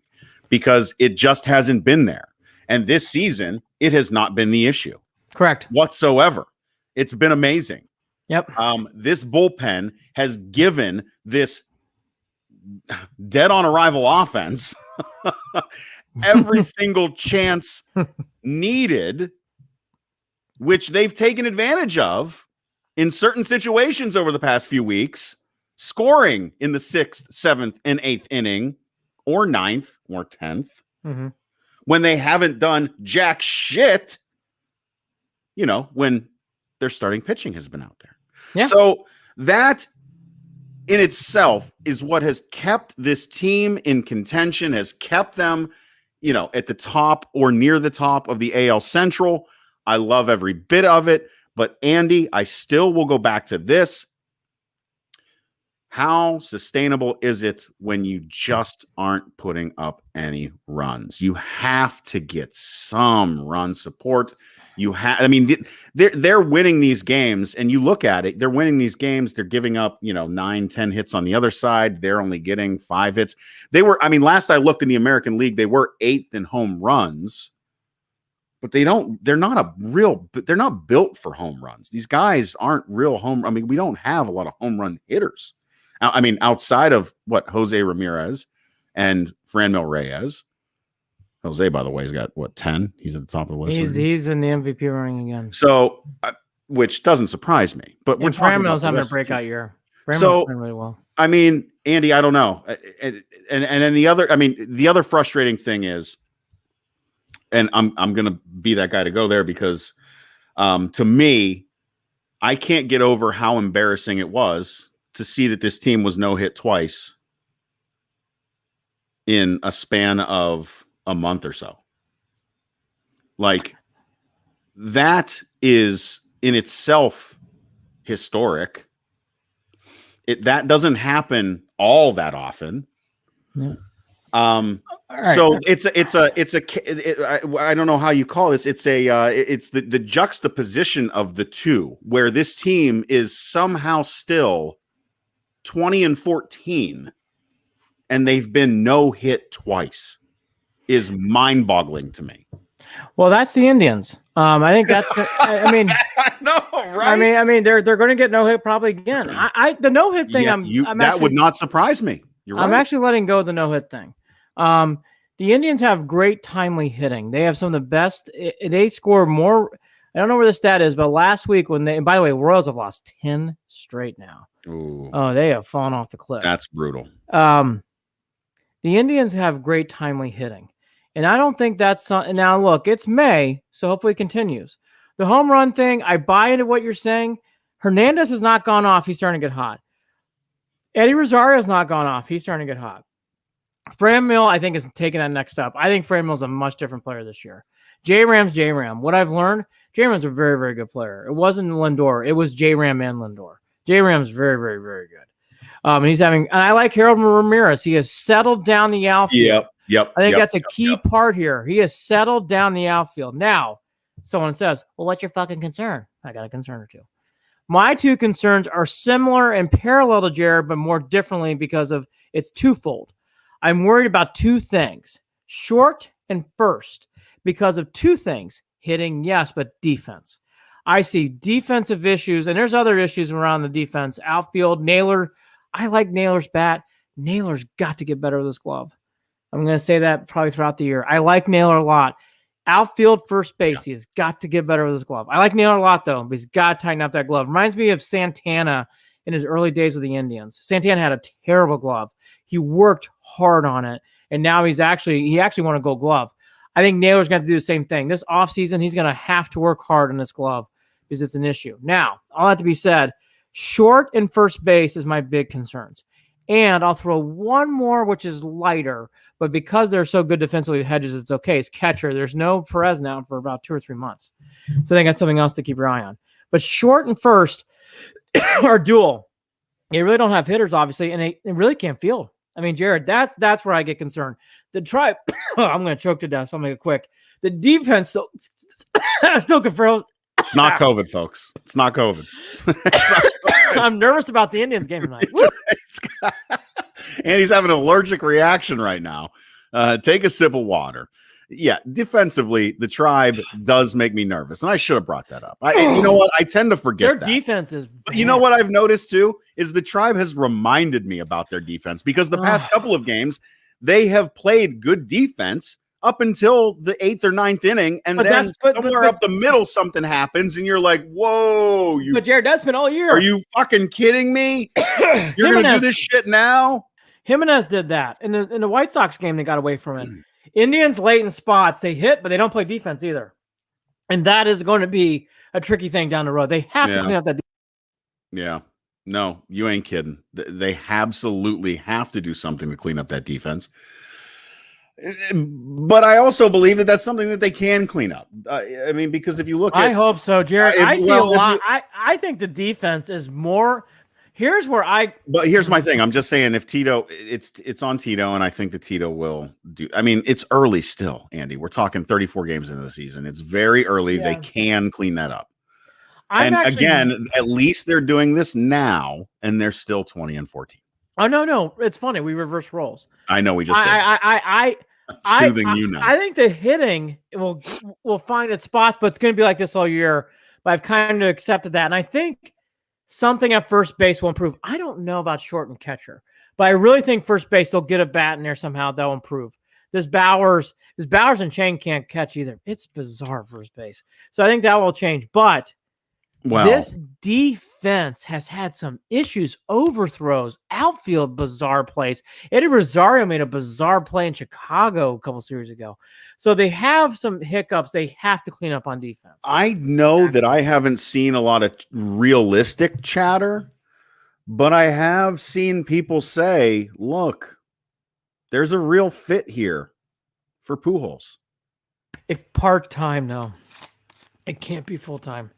because it just hasn't been there. And this season, it has not been the issue. Correct. Whatsoever. It's been amazing. Yep. This bullpen has given this dead on arrival offense every single chance needed, which they've taken advantage of in certain situations over the past few weeks, scoring in the 6th, 7th, and 8th inning, or 9th, or 10th, when they haven't done jack shit, when their starting pitching has been out there. Yeah. So that in itself is what has kept this team in contention, has kept them, at the top or near the top of the AL Central. I love every bit of it. But Andy, I still will go back to this. How sustainable is it when you just aren't putting up any runs? You have to get some run support. They're winning these games, and you look at it, they're winning these games. They're giving up, 9-10 hits on the other side. They're only getting 5 hits. Last I looked in the American League, they were 8th in home runs, but they're not built for home runs. These guys aren't real we don't have a lot of home run hitters. Outside of Jose Ramirez and Franmil Reyes. Jose, by the way, has got 10? He's at the top of the list. He's in the MVP running again. So, which doesn't surprise me. But we're talking about having a breakout year. Franmil's doing really well. Andy, I don't know. And then the other frustrating thing is, and I'm going to be that guy to go there because, to me, I can't get over how embarrassing it was to see that this team was no hit twice in a span of a month or so. Like, that is in itself historic. That doesn't happen all that often. Yeah. Right. So I don't know how you call this. It's the juxtaposition of the two, where this team is somehow still 20-14, and they've been no hit twice, is mind-boggling to me. Well, that's the Indians. I think that's. I know, right? They're going to get no hit probably again. The no hit thing. That would not surprise me. You're right. I'm actually letting go of the no hit thing. The Indians have great timely hitting. They have some of the best. They score more. I don't know where the stat is, but last week and by the way, Royals have lost 10 straight now. Ooh. Oh, they have fallen off the cliff. That's brutal. The Indians have great timely hitting. And I don't think that's now look, it's May, so hopefully it continues. The home run thing, I buy into what you're saying. Hernandez has not gone off. He's starting to get hot. Eddie Rosario has not gone off. He's starting to get hot. Franmil, I think, is taking that next step. I think Franmil's a much different player this year. J-Ram's J-Ram. What I've learned, J-Ram's a very, very good player. It wasn't Lindor. It was J-Ram and Lindor. J-Ram's very, very, very good. And I like Harold Ramirez. He has settled down the outfield. Yep. I think that's a key part here. He has settled down the outfield. Now, someone says, well, what's your fucking concern? I got a concern or two. My two concerns are similar and parallel to Jared, but more differently because of it's twofold. I'm worried about two things, short and first, because of two things, hitting, yes, but defense. I see defensive issues, and there's other issues around the defense. Outfield, Naylor. I like Naylor's bat. Naylor's got to get better with his glove. I'm going to say that probably throughout the year. I like Naylor a lot. Outfield, first base, he has got to get better with his glove. I like Naylor a lot, though, but he's got to tighten up that glove. Reminds me of Santana in his early days with the Indians. Santana had a terrible glove. He worked hard on it, and now he actually won a Gold Glove. I think Naylor's going to do the same thing. This offseason, he's going to have to work hard on this glove because it's an issue. Now, all that to be said, short and first base is my big concerns. And I'll throw one more, which is lighter, but because they're so good defensively with Hedges, it's okay. It's catcher. There's no Perez now for about 2 or 3 months. So I think that's something else to keep your eye on. But short and first are dual. They really don't have hitters, obviously, and they really can't field. I mean, Jared, that's where I get concerned. I'm going to choke to death, so I'm going to make it quick. The defense still confirms. It's not COVID, folks. It's not COVID. I'm nervous about the Indians game tonight. And he's having an allergic reaction right now. Take a sip of water. yeah, defensively, the Tribe does make me nervous, and I should have brought that up. You know what? I tend to forget Their that. defense is. But you know what I've noticed too is the Tribe has reminded me about their defense because the past couple of games they have played good defense up until the 8th or 9th inning, and then somewhere up the middle something happens, and you're like, "Whoa!" But Jared, that's been all year. Are you fucking kidding me? You're gonna do this shit now? Jimenez did that in the White Sox game. They got away from it. Indians late in spots, they hit, but they don't play defense either. And that is going to be a tricky thing down the road. They have to clean up that defense. Yeah. No, you ain't kidding. They absolutely have to do something to clean up that defense. But I also believe that that's something that they can clean up. I mean, because if you look at... I hope so, Jared. I see a lot. I think the defense is more... But here's my thing. I'm just saying, if Tito, it's on Tito, and I think that Tito will do. I mean, it's early still, Andy. We're talking 34 games into the season. It's very early. Yeah. They can clean that up. Again, at least they're doing this now, and they're still 20-14. Oh no, it's funny. We reverse roles. I know we just did. I'm soothing you now. I think the hitting will find its spots, but it's going to be like this all year. But I've kind of accepted that, and I think something at first base will improve. I don't know about short and catcher, but I really think first base, they'll get a bat in there somehow. They'll improve. This Bowers and Chang can't catch either. It's bizarre first base. So I think that will change. But this defense has had some issues, overthrows, outfield bizarre plays. Eddie Rosario made a bizarre play in Chicago a couple series ago. So they have some hiccups they have to clean up on defense. I know that I haven't seen a lot of realistic chatter, but I have seen people say, look, there's a real fit here for Pujols. If part-time, no. It can't be full-time.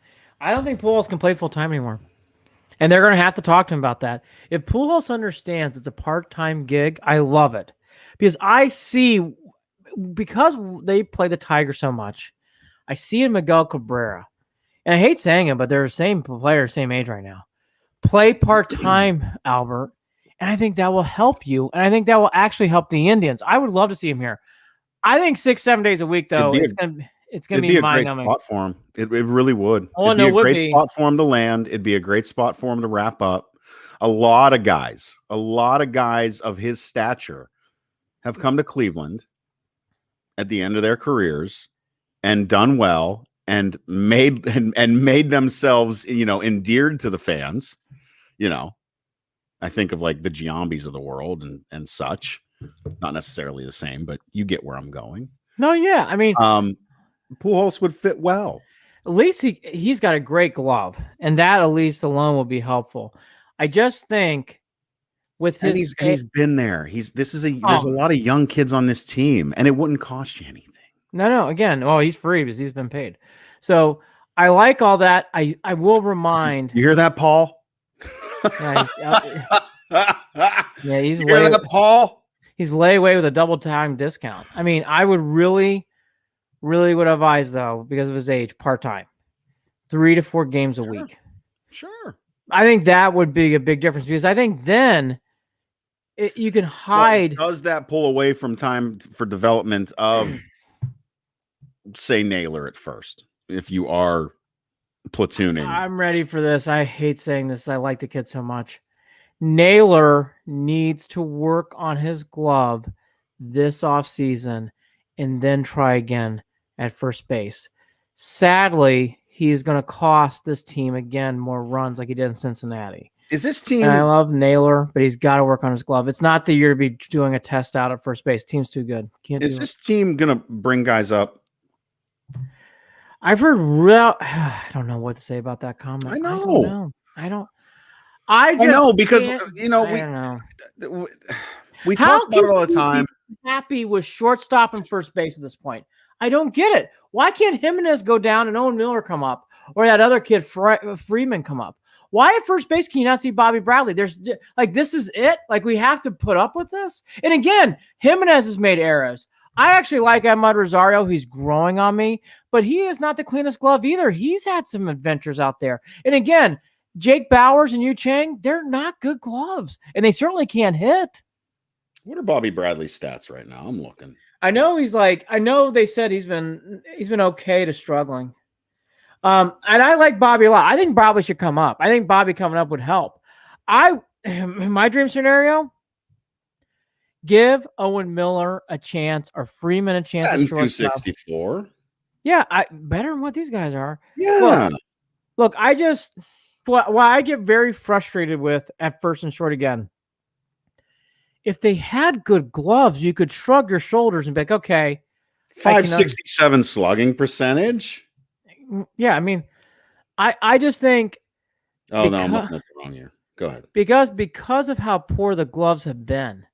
I don't think Pujols can play full-time anymore. And they're going to have to talk to him about that. If Pujols understands it's a part-time gig, I love it. Because I see, because they play the Tigers so much, I see in Miguel Cabrera, and I hate saying it, but they're the same player, same age right now. Play part-time, Albert, and I think that will help you, and I think that will actually help the Indians. I would love to see him here. I think 6-7 days a week, though, it's going to be mind-numbing. It'd be a great spot for him. It really would. It'd be a great spot for him to land. It'd be a great spot for him to wrap up. A lot of guys of his stature have come to Cleveland at the end of their careers and done well and made themselves, endeared to the fans. I think of like the Giambis of the world and such. Not necessarily the same, but you get where I'm going. No, yeah. I mean, Pujols would fit well. At least he's got a great glove, and that at least alone will be helpful. I just think with his and he's been there. There's a lot of young kids on this team, and it wouldn't cost you anything. No. Again, he's free because he's been paid. So I like all that. I will remind. You hear that, Paul? He's you hear that, Paul? He's layaway with a double time discount. I mean, I would really would advise, though, because of his age, part-time, 3 to 4 games a week. Sure. I think that would be a big difference because I think then you can hide. Does that pull away from time for development of, say, Naylor at first, if you are platooning? I'm ready for this. I hate saying this. I like the kid so much. Naylor needs to work on his glove this offseason and then try again at first base. Sadly, he's going to cost this team again more runs like he did in Cincinnati. Is this team? And I love Naylor, but he's got to work on his glove. It's not the year to be doing a test out at first base. Team's too good. Is this team going to bring guys up? I've heard I don't know what to say about that comment. I know. I know because we talk about it all the time. Happy with shortstop and first base at this point. I don't get it. Why can't Jimenez go down and Owen Miller come up, or that other kid Freeman come up? Why at first base can you not see Bobby Bradley? There's this is it. Like, we have to put up with this. And again, Jimenez has made errors. I actually like Ahmad Rosario. He's growing on me, but he is not the cleanest glove either. He's had some adventures out there. And again, Jake Bowers and Yu Chang, they're not good gloves, and they certainly can't hit. What are Bobby Bradley's stats right now? I'm looking. I know they said he's been okay to struggling. And I like Bobby a lot. I think Bobby should come up. I think Bobby coming up would help. My dream scenario, give Owen Miller a chance or Freeman a chance at shortstop. 264. Yeah, better than what these guys are. Yeah. Look, I get very frustrated with at first and short again. If they had good gloves, you could shrug your shoulders and be like, okay. 567 slugging percentage. Yeah, I mean, I just think. Oh, no, I'm looking at the wrong year. Go ahead. Because of how poor the gloves have been.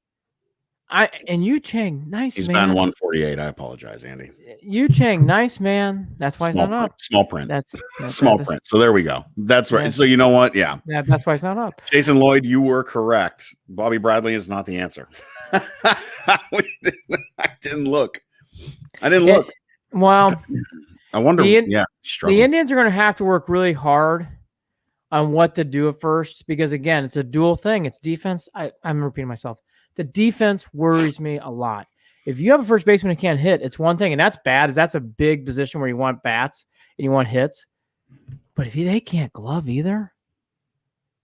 Yu Chang, nice He's man. been 148. I apologize, Andy. Yu Chang, nice man. That's why he's not up. Small print. That's small print. So there we go. That's right. So you know what? Yeah. Yeah, that's why he's not up. Jason Lloyd, you were correct. Bobby Bradley is not the answer. I didn't look. Well, I wonder. The Indians are going to have to work really hard on what to do at first because, again, it's a dual thing. It's defense. I'm repeating myself. The defense worries me a lot. If you have a first baseman who can't hit, it's one thing, and that's bad. That's a big position where you want bats and you want hits. But if they can't glove either,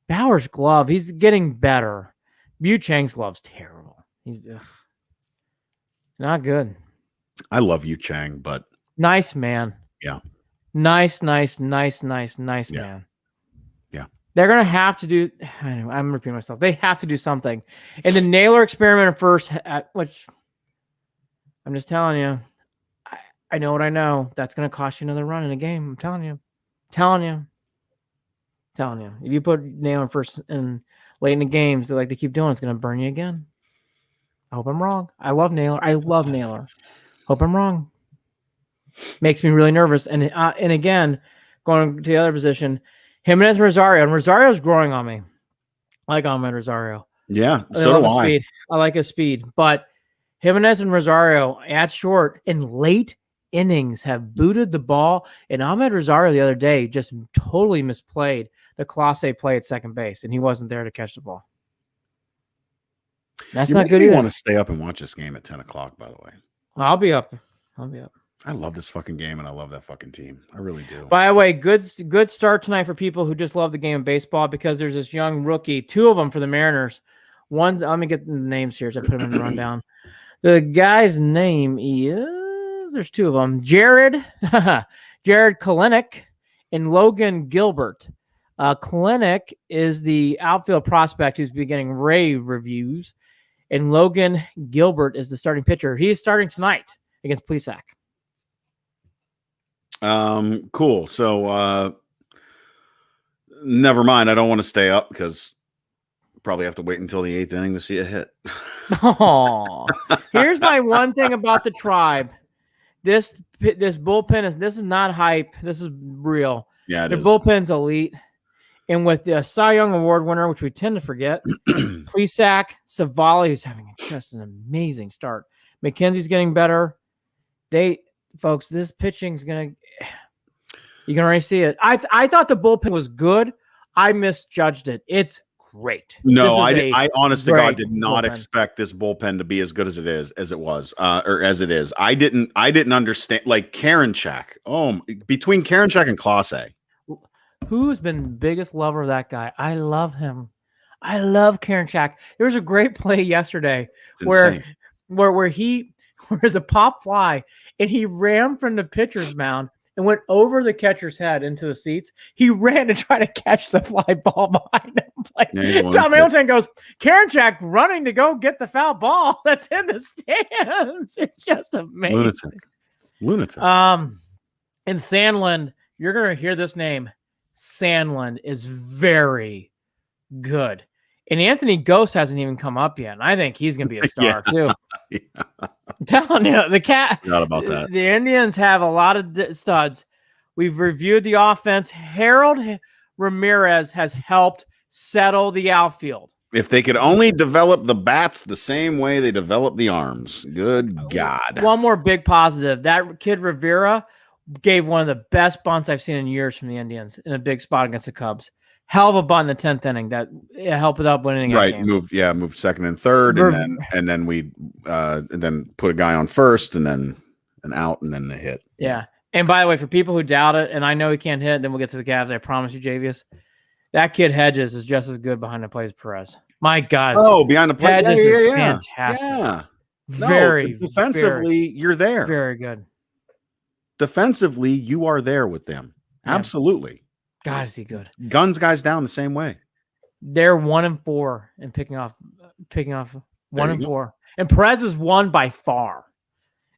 Bauer's glove, he's getting better. Yu Chang's glove's terrible. He's not good. I love Yu Chang, but nice man. Yeah. Nice man. Yeah. They're going to have to do, I'm repeating myself. They have to do something. And the Naylor experiment at first, which I'm just telling you, I know what I know. That's going to cost you another run in a game. I'm telling you. If you put Naylor first and late in the games, like they keep doing, it's going to burn you again. I hope I'm wrong. I love Naylor. Hope I'm wrong. Makes me really nervous. And again, going to the other position, Jimenez and Rosario. And Rosario's growing on me. I like Ahmed Rosario. Yeah, so do I. Speed. I like his speed. But Jimenez and Rosario at short in late innings have booted the ball. And Ahmed Rosario the other day just totally misplayed the Class A play at second base. And he wasn't there to catch the ball. That's not good either. I want to stay up and watch this game at 10 o'clock, by the way. I'll be up. I love this fucking game, and I love that fucking team. I really do. By the way, good start tonight for people who just love the game of baseball because there's this young rookie, two of them for the Mariners. Let me get the names here as I put them in the rundown. The guy's name is, there's two of them, Jarid Kalenic and Logan Gilbert. Kalenic is the outfield prospect who's been getting rave reviews, and Logan Gilbert is the starting pitcher. He is starting tonight against Plesac. Cool. So, never mind. I don't want to stay up because probably have to wait until the 8th inning to see a hit. Oh, here's my one thing about the Tribe. This bullpen this is not hype. This is real. Yeah, their bullpen's elite. And with the Cy Young Award winner, which we tend to forget, Plesac, Savali, who's having just an amazing start. McKenzie's getting better. Folks, this pitching's you can already see it. I thought the bullpen was good. I misjudged it. It's great. No, I honestly, God, did not bullpen. expect this bullpen to be as good as it is, or as it is. I didn't understand, like Karinchak. Between Karinchak and Clase. Who's been the biggest lover of that guy? I love him. I love Karinchak. There was a great play yesterday where there's a pop fly and he ran from the pitcher's mound and went over the catcher's head into the seats. He ran to try to catch the fly ball behind him. Tom Hamilton goes, Karinchak running to go get the foul ball that's in the stands. It's just amazing. Lunatic. In Sandland, you're going to hear this name. Sandland is very good. And Anthony Ghost hasn't even come up yet. And I think he's going to be a star too. Yeah. I'm telling you, not about that. The Indians have a lot of studs. We've reviewed the offense. Harold Ramirez has helped settle the outfield. If they could only develop the bats the same way they develop the arms. Good God. One more big positive. That kid Rivera gave one of the best bunts I've seen in years from the Indians in a big spot against the Cubs. hell of a bunt in the 10th inning that helped it up winning. Right, moved second and third, and then we put a guy on first, and then an out, and then the hit. Yeah. And by the way, for people who doubt it, and I know he can't hit, then we'll get to the Cavs. I promise you, Javius, that kid Hedges is just as good behind the plate as Perez. My God. Oh, behind the plate. Hedges is fantastic. Yeah. Very defensively, you're there. Very good. Defensively, you are there with them. Yeah. Absolutely. God, is he good? Guns guys down the same way. They're 1-4 in picking off 1-4. And Perez is one by far.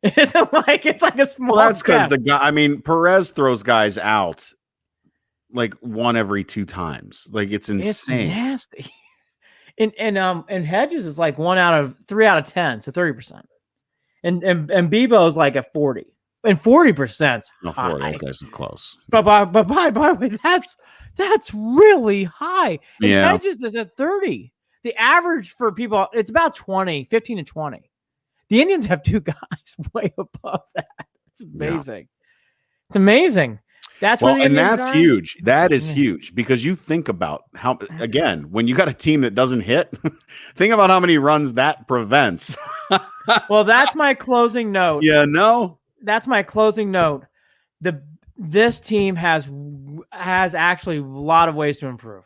It's like a small. Well, that's because the guy. I mean, Perez throws guys out like one every 2 times. Like it's insane. It's nasty. And Hedges is like 3 out of 10, so 30%. And Bebo is like a 40. And 40%. No, 40. Okay, so close. But by the way, that's really high. And Hedges is at 30. The average for people, it's about 15 to 20. The Indians have 2 guys way above that. It's amazing. Yeah. It's amazing. That's huge. That is huge because you think about how, again, when you got a team that doesn't hit, think about how many runs that prevents. Well, that's my closing note. Yeah, no. That's my closing note. This team has actually a lot of ways to improve.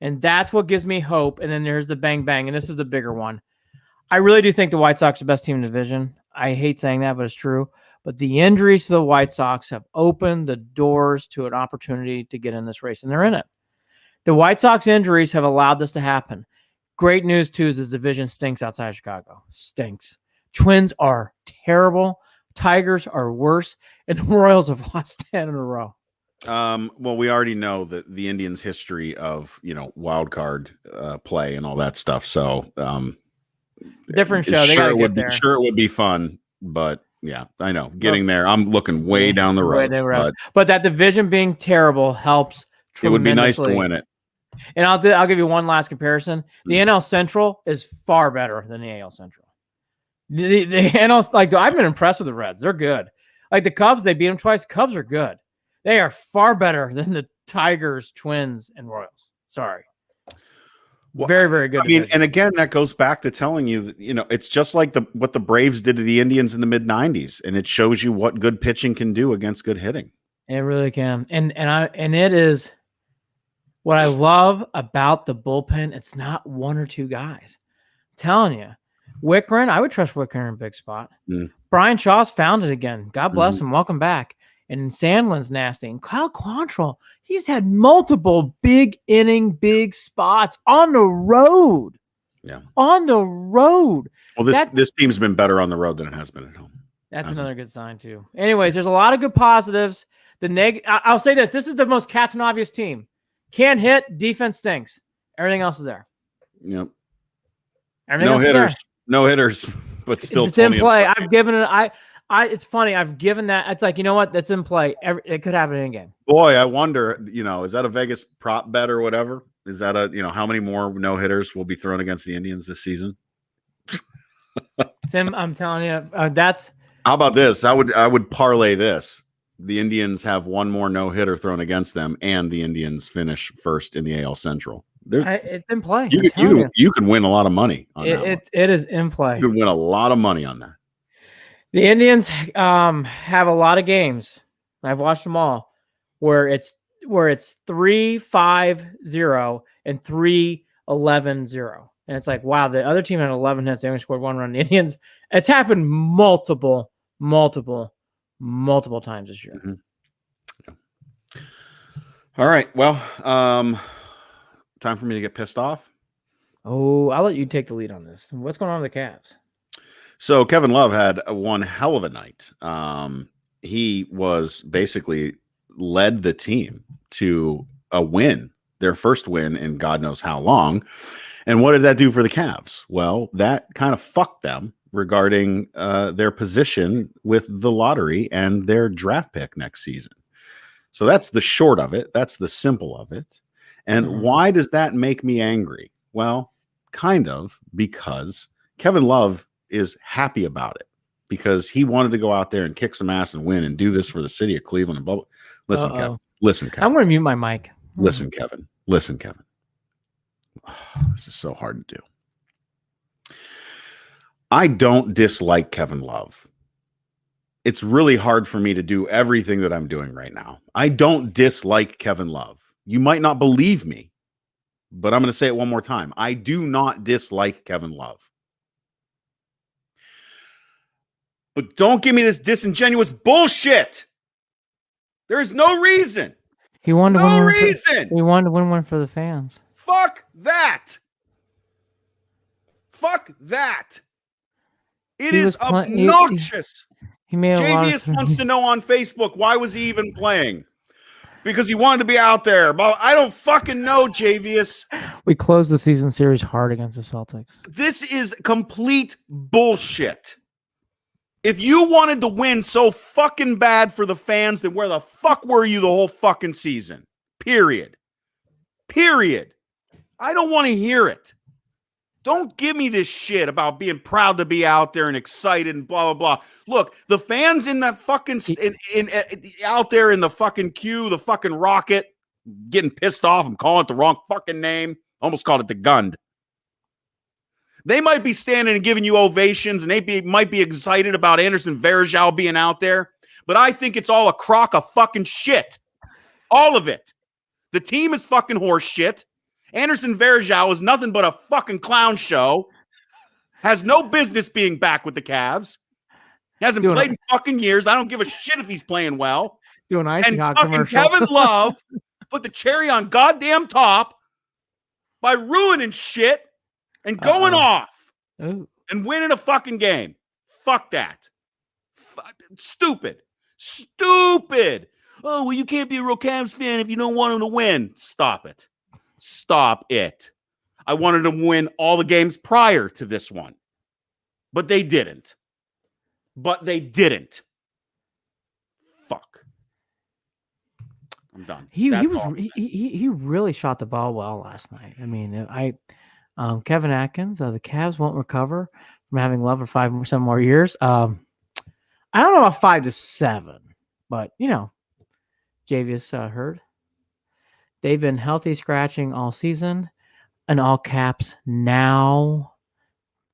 And that's what gives me hope. And then there's the bang bang. And this is the bigger one. I really do think the White Sox are the best team in the division. I hate saying that, but it's true. But the injuries to the White Sox have opened the doors to an opportunity to get in this race, and they're in it. The White Sox injuries have allowed this to happen. Great news, too, is this division stinks outside of Chicago. Stinks. Twins are terrible. Tigers are worse. And the Royals have lost 10 in a row. Well, we already know that the Indians' history of, wild card play and all that stuff. So different show. They gotta get there. Sure, it would be fun, but yeah, I know. Getting there, I'm looking way down the road. But that division being terrible helps tremendously. It would be nice to win it. And I'll give you one last comparison. The NL Central is far better than the AL Central. The NL, I've been impressed with the Reds. They're good. Like the Cubs, they beat them twice. Cubs are good. They are far better than the Tigers, Twins, and Royals. Sorry. Well, very, very good. I mean, and again, that goes back to telling you that, it's just like what the Braves did to the Indians in the mid 90s. And it shows you what good pitching can do against good hitting. It really can. And it is what I love about the bullpen. It's not 1 or 2 guys. I'm telling you, Wickren, I would trust Wickren in a big spot. Brian Shaw's found it again. God bless him. Welcome back. And Sandlin's nasty. And Kyle Quantrill, he's had multiple big inning, big spots on the road. Yeah. On the road. Well, this team's been better on the road than it has been at home. That's another good sign, too. Anyways, there's a lot of good positives. I'll say this. This is the most captain obvious team. Can't hit, defense stinks. Everything else is there. Yep. No hitters. No hitters, but still it's in play. I've given it it's funny. I've given that. It's like, you know what? That's in play. It could happen in a game. Boy, I wonder, is that a Vegas prop bet or whatever? Is that how many more no hitters will be thrown against the Indians this season? Tim, I'm telling you, that's. How about this? I would parlay this. The Indians have 1 more no hitter thrown against them, and the Indians finish first in the AL Central. It's in play. You can win a lot of money on that. It is in play. You can win a lot of money on that. The Indians have a lot of games. I've watched them all where it's 3-5-0 and 3-11-0. And it's like, wow, the other team had 11 hits. They only scored 1 run. The Indians, it's happened multiple times this year. Mm-hmm. Yeah. All right. Well, time for me to get pissed off. Oh, I'll let you take the lead on this. What's going on with the Cavs? So Kevin Love had one hell of a night. He was basically led the team to a win, their first win in God knows how long. And what did that do for the Cavs? Well, that kind of fucked them regarding their position with the lottery and their draft pick next season. So that's the short of it. That's the simple of it. And why does that make me angry? Well, kind of because Kevin Love is happy about it because he wanted to go out there and kick some ass and win and do this for the city of Cleveland. And blah, blah. Listen, Kevin. I'm going to mute my mic. Listen, Kevin. Listen, Kevin. This is so hard to do. I don't dislike Kevin Love. It's really hard for me to do everything that I'm doing right now. I don't dislike Kevin Love. You might not believe me, but I'm going to say it one more time. I do not dislike Kevin Love. But don't give me this disingenuous bullshit. There is no reason. He wanted No to win reason. He wanted to win one for the fans. Fuck that. Fuck that. It is obnoxious. He made a lot of JVS wants to know on Facebook, why was he even playing? Because he wanted to be out there. But I don't fucking know, JVS. We closed the season series hard against the Celtics. This is complete bullshit. If you wanted to win so fucking bad for the fans, then where the fuck were you the whole fucking season? Period. Period. I don't want to hear it. Don't give me this shit about being proud to be out there and excited and blah, blah, blah. Look, the fans in that fucking out there in the fucking queue, the fucking rocket, getting pissed off. I'm calling it the wrong fucking name. Almost called it the Gund. They might be standing and giving you ovations, and they might be excited about Anderson Varejao being out there, but I think it's all a crock of fucking shit. All of it. The team is fucking horse shit. Anderson Varejao is nothing but a fucking clown show. Has no business being back with the Cavs. Hasn't played in fucking years. I don't give a shit if he's playing well. Doing icy hot commercials. Kevin Love put the cherry on goddamn top by ruining shit and going off and winning a fucking game. Fuck that. Stupid. Stupid. Oh, well, you can't be a real Cavs fan if you don't want them to win. Stop it. Stop it. I wanted them to win all the games prior to this one. But they didn't. Fuck. I'm done. He really shot the ball well last night. I mean, Kevin Atkins, the Cavs won't recover from having Love for 5 or 7 more years. I don't know about 5 to 7, but JVS heard. They've been healthy scratching all season, and all caps. Now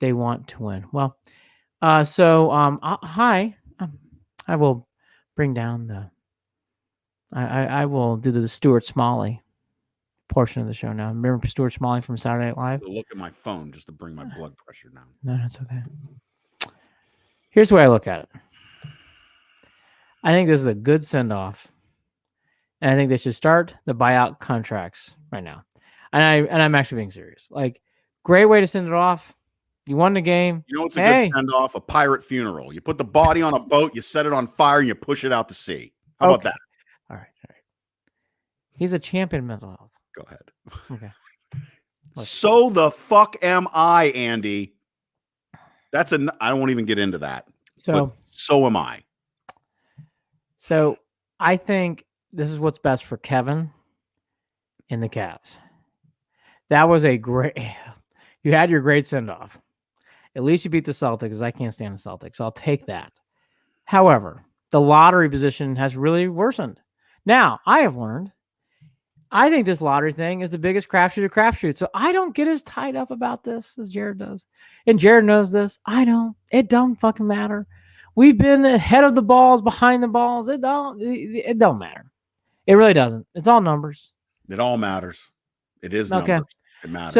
they want to win. Well, hi. I will bring down the. I will do the Stuart Smalley portion of the show now. Remember Stuart Smalley from Saturday Night Live? Look at my phone just to bring my blood pressure down. No, that's okay. Here's the way I look at it. I think this is a good send-off. And I think they should start the buyout contracts right now. And I'm actually being serious. Like, great way to send it off. You won the game. You know what's a good send-off? A pirate funeral. You put the body on a boat, you set it on fire, and you push it out to sea. How about that? All right. He's a champion mental health. Go ahead. Okay. So the fuck am I, Andy? I won't even get into that. So am I. So I think this is what's best for Kevin and the Cavs. That was a great. You had your great send-off. At least you beat the Celtics, because I can't stand the Celtics. So I'll take that. However, the lottery position has really worsened. Now, I have learned, I think this lottery thing is the biggest crapshoot of crapshoot. So I don't get as tied up about this as Jared does. And Jared knows this. I don't. It don't fucking matter. We've been ahead of the balls, behind the balls. It don't matter. It really doesn't. It's all numbers. It all matters. It is okay. Numbers. It matters.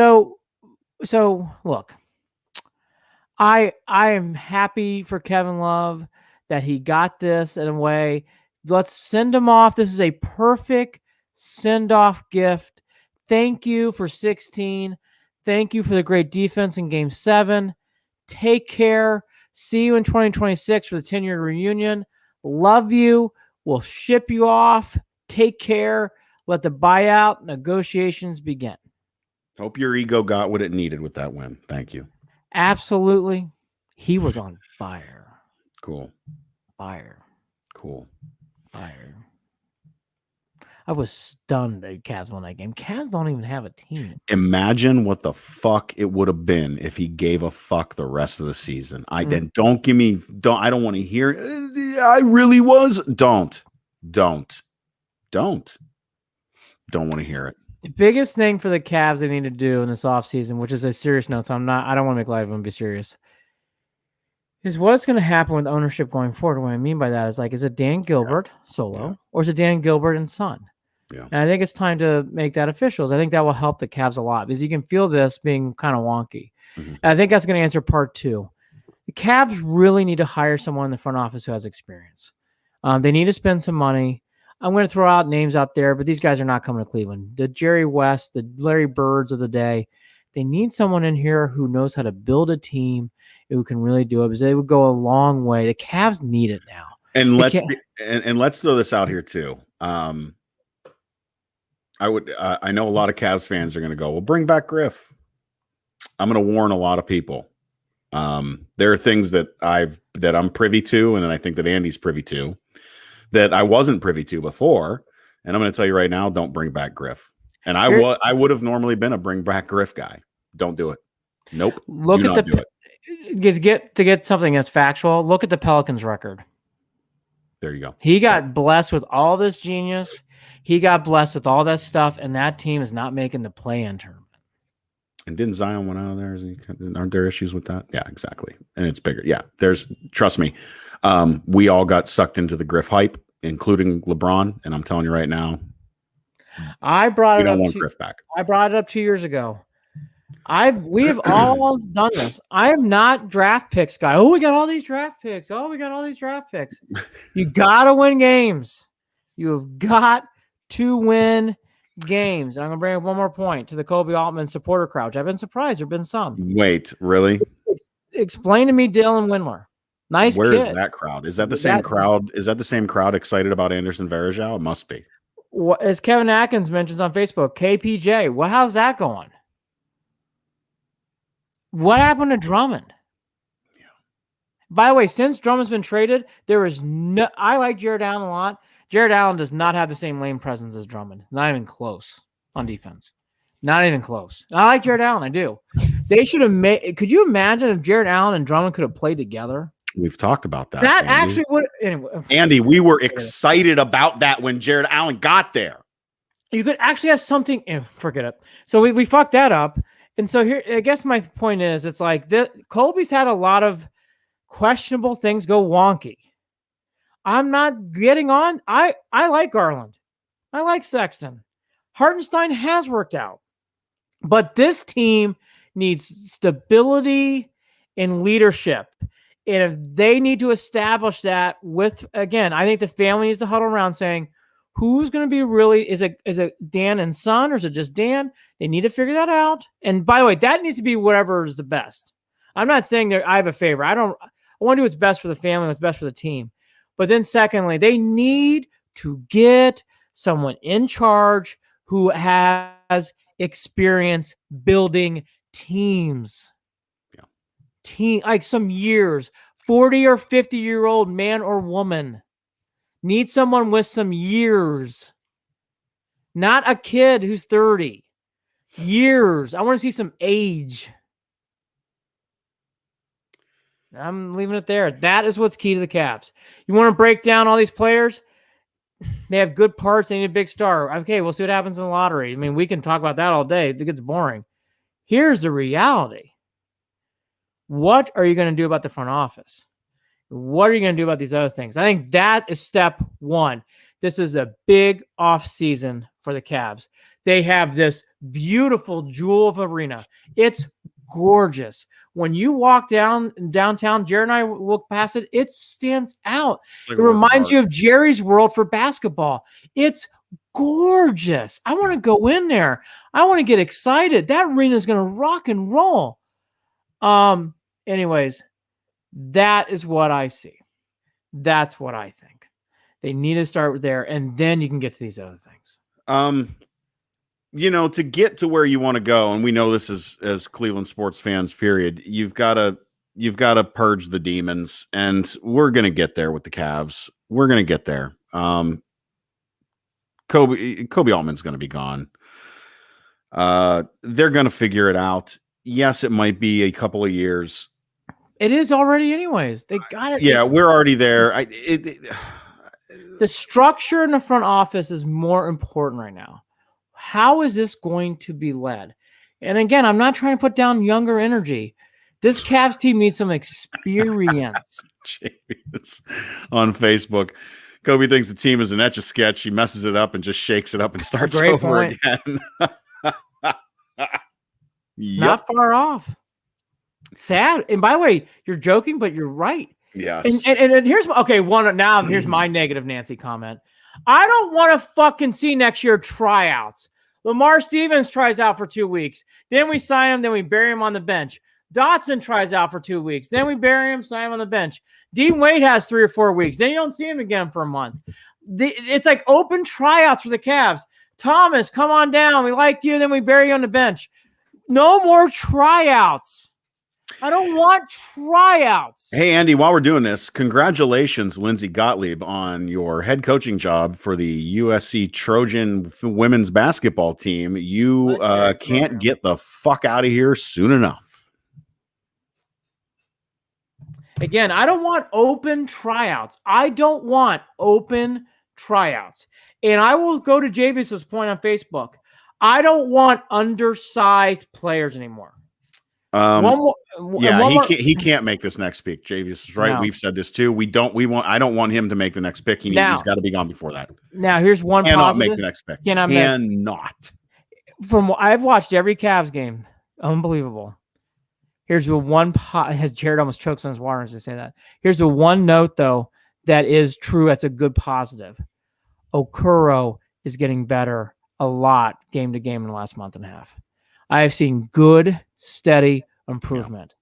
So look, I am happy for Kevin Love that he got this in a way. Let's send him off. This is a perfect send-off gift. Thank you for 16. Thank you for the great defense in Game 7. Take care. See you in 2026 for the 10-year reunion. Love you. We'll ship you off. Take care. Let the buyout negotiations begin. Hope your ego got what it needed with that win. Thank you. Absolutely. He was on fire. Cool. Fire. Cool. Fire. I was stunned that Cavs won that game. Cavs don't even have a team. Imagine what the fuck it would have been if he gave a fuck the rest of the season. I don't want to hear. I really was. Don't want to hear it. The biggest thing for the Cavs they need to do in this offseason, which is a serious note, so I don't want to make light of them, be serious, is what's going to happen with ownership going forward. What I mean by that is it Dan Gilbert solo or is it Dan Gilbert and son? Yeah. And I think it's time to make that official. I think that will help the Cavs a lot because you can feel this being kind of wonky. Mm-hmm. And I think that's going to answer part 2. The Cavs really need to hire someone in the front office who has experience. They need to spend some money. I'm going to throw out names out there, but these guys are not coming to Cleveland. The Jerry West, the Larry Birds of the day. They need someone in here who knows how to build a team, who can really do it, because they would go a long way. The Cavs need it now. And let's throw this out here too. I know a lot of Cavs fans are going to go, well, bring back Griff. I'm going to warn a lot of people. There are things that I'm privy to, and then I think that Andy's privy to, that I wasn't privy to before. And I'm going to tell you right now, don't bring back Griff. And I would have normally been a bring back Griff guy. Don't do it. Nope. Look at to get something that's factual. Look at the Pelicans record. There you go. He got blessed with all this genius. He got blessed with all that stuff, and that team is not making the play-in tournament. And didn't Zion went out of there? Aren't there issues with that? Yeah, exactly. And it's bigger. Yeah, trust me. We all got sucked into the Griff hype, including LeBron. And I'm telling you right now, I brought it up. Griff back. I brought it up 2 years ago. We have all done this. I am not draft picks guy. Oh, we got all these draft picks. You got to win games. You have got to win games. I'm going to bring up one more point to the Kobe Altman supporter crowd. I've been surprised. There have been some. Wait, really? Explain to me Dylan Windler. Nice Where kid. is that crowd? Is that the same crowd? Is that the same crowd excited about Anderson Varejao? It must be. As Kevin Atkins mentions on Facebook, KPJ. Well, how's that going? What happened to Drummond? Yeah. By the way, since Drummond's been traded, I like Jared Allen a lot. Jared Allen does not have the same lane presence as Drummond. Not even close on defense. Not even close. I like Jared Allen. I do. They should have made. Could you imagine if Jared Allen and Drummond could have played together? We've talked about that. That Andy. Actually would. Anyway, Andy, we were excited about that when Jared Allen got there. You could actually have something. Forget it. So we fucked that up. And so here, I guess my point is, it's like Kobe's had a lot of questionable things go wonky. I'm not getting on. I like Garland. I like Sexton. Hartenstein has worked out. But this team needs stability and leadership. And if they need to establish that again, I think the family needs to huddle around saying, who's going to be really, is it Dan and son, or is it just Dan? They need to figure that out. And by the way, that needs to be whatever is the best. I'm not saying that I have a favor. I want to do what's best for the family, what's best for the team. But then secondly, they need to get someone in charge who has experience building teams. Yeah. Like some years, 40 or 50-year-old man or woman. Need someone with some years. Not a kid who's 30. Years. I want to see some age. I'm leaving it there. That is what's key to the Cavs. You want to break down all these players? They have good parts. They need a big star. Okay, we'll see what happens in the lottery. I mean, we can talk about that all day. It gets boring. Here's the reality. What are you going to do about the front office? What are you going to do about these other things? I think that is step one. This is a big off season for the Cavs. They have this beautiful jewel of arena. It's gorgeous. When you walk downtown, Jared and I look past it, it stands out. It reminds you of Jerry's World for basketball. It's gorgeous. I want to go in there. I want to get excited. That arena is going to rock and roll. Anyways, that is what I see. That's what I think. They need to start there, and then you can get to these other things. To get to where you want to go, and we know this as Cleveland sports fans, period, you've got to purge the demons, and we're going to get there with the Cavs. We're going to get there. Kobe Altman's going to be gone. They're going to figure it out. Yes, it might be a couple of years. It is already anyways. They got it. Yeah, we're already there. The structure in the front office is more important right now. how is this going to be led? And again, I'm not trying to put down younger energy. This Cavs team needs some experience. It's on Facebook. Kobe thinks the team is an Etch-a-Sketch. He messes it up and just shakes it up and starts over again. Not far off. Sad. And by the way, you're joking, but you're right. Yes. And here's here's my negative Nancy comment. I don't want to fucking see next year tryouts. Lamar Stevens tries out for 2 weeks. Then we sign him. Then we bury him on the bench. Dotson tries out for 2 weeks. Then we bury him, sign him on the bench. Dean Wade has 3 or 4 weeks. Then you don't see him again for a month. It's like open tryouts for the Cavs. Thomas, come on down. We like you. Then we bury you on the bench. No more tryouts. I don't want tryouts. Hey, Andy, while we're doing this, congratulations, Lindsey Gottlieb, on your head coaching job for the USC Trojan women's basketball team. You can't get the fuck out of here soon enough. Again, I don't want open tryouts. And I will go to Javis's point on Facebook. I don't want undersized players anymore. He can't make this next pick. Javis is right. No. We've said this too. I don't want him to make the next pick. He's got to be gone before that. Now, here's one cannot make the next pick. Cannot. I've watched every Cavs game. Unbelievable. Here's the one has Jared almost chokes on his water as I say that. Here's the one note though that is true. That's a good positive. Okoro is getting better a lot game to game in the last month and a half. I have seen good, steady improvement. Yeah.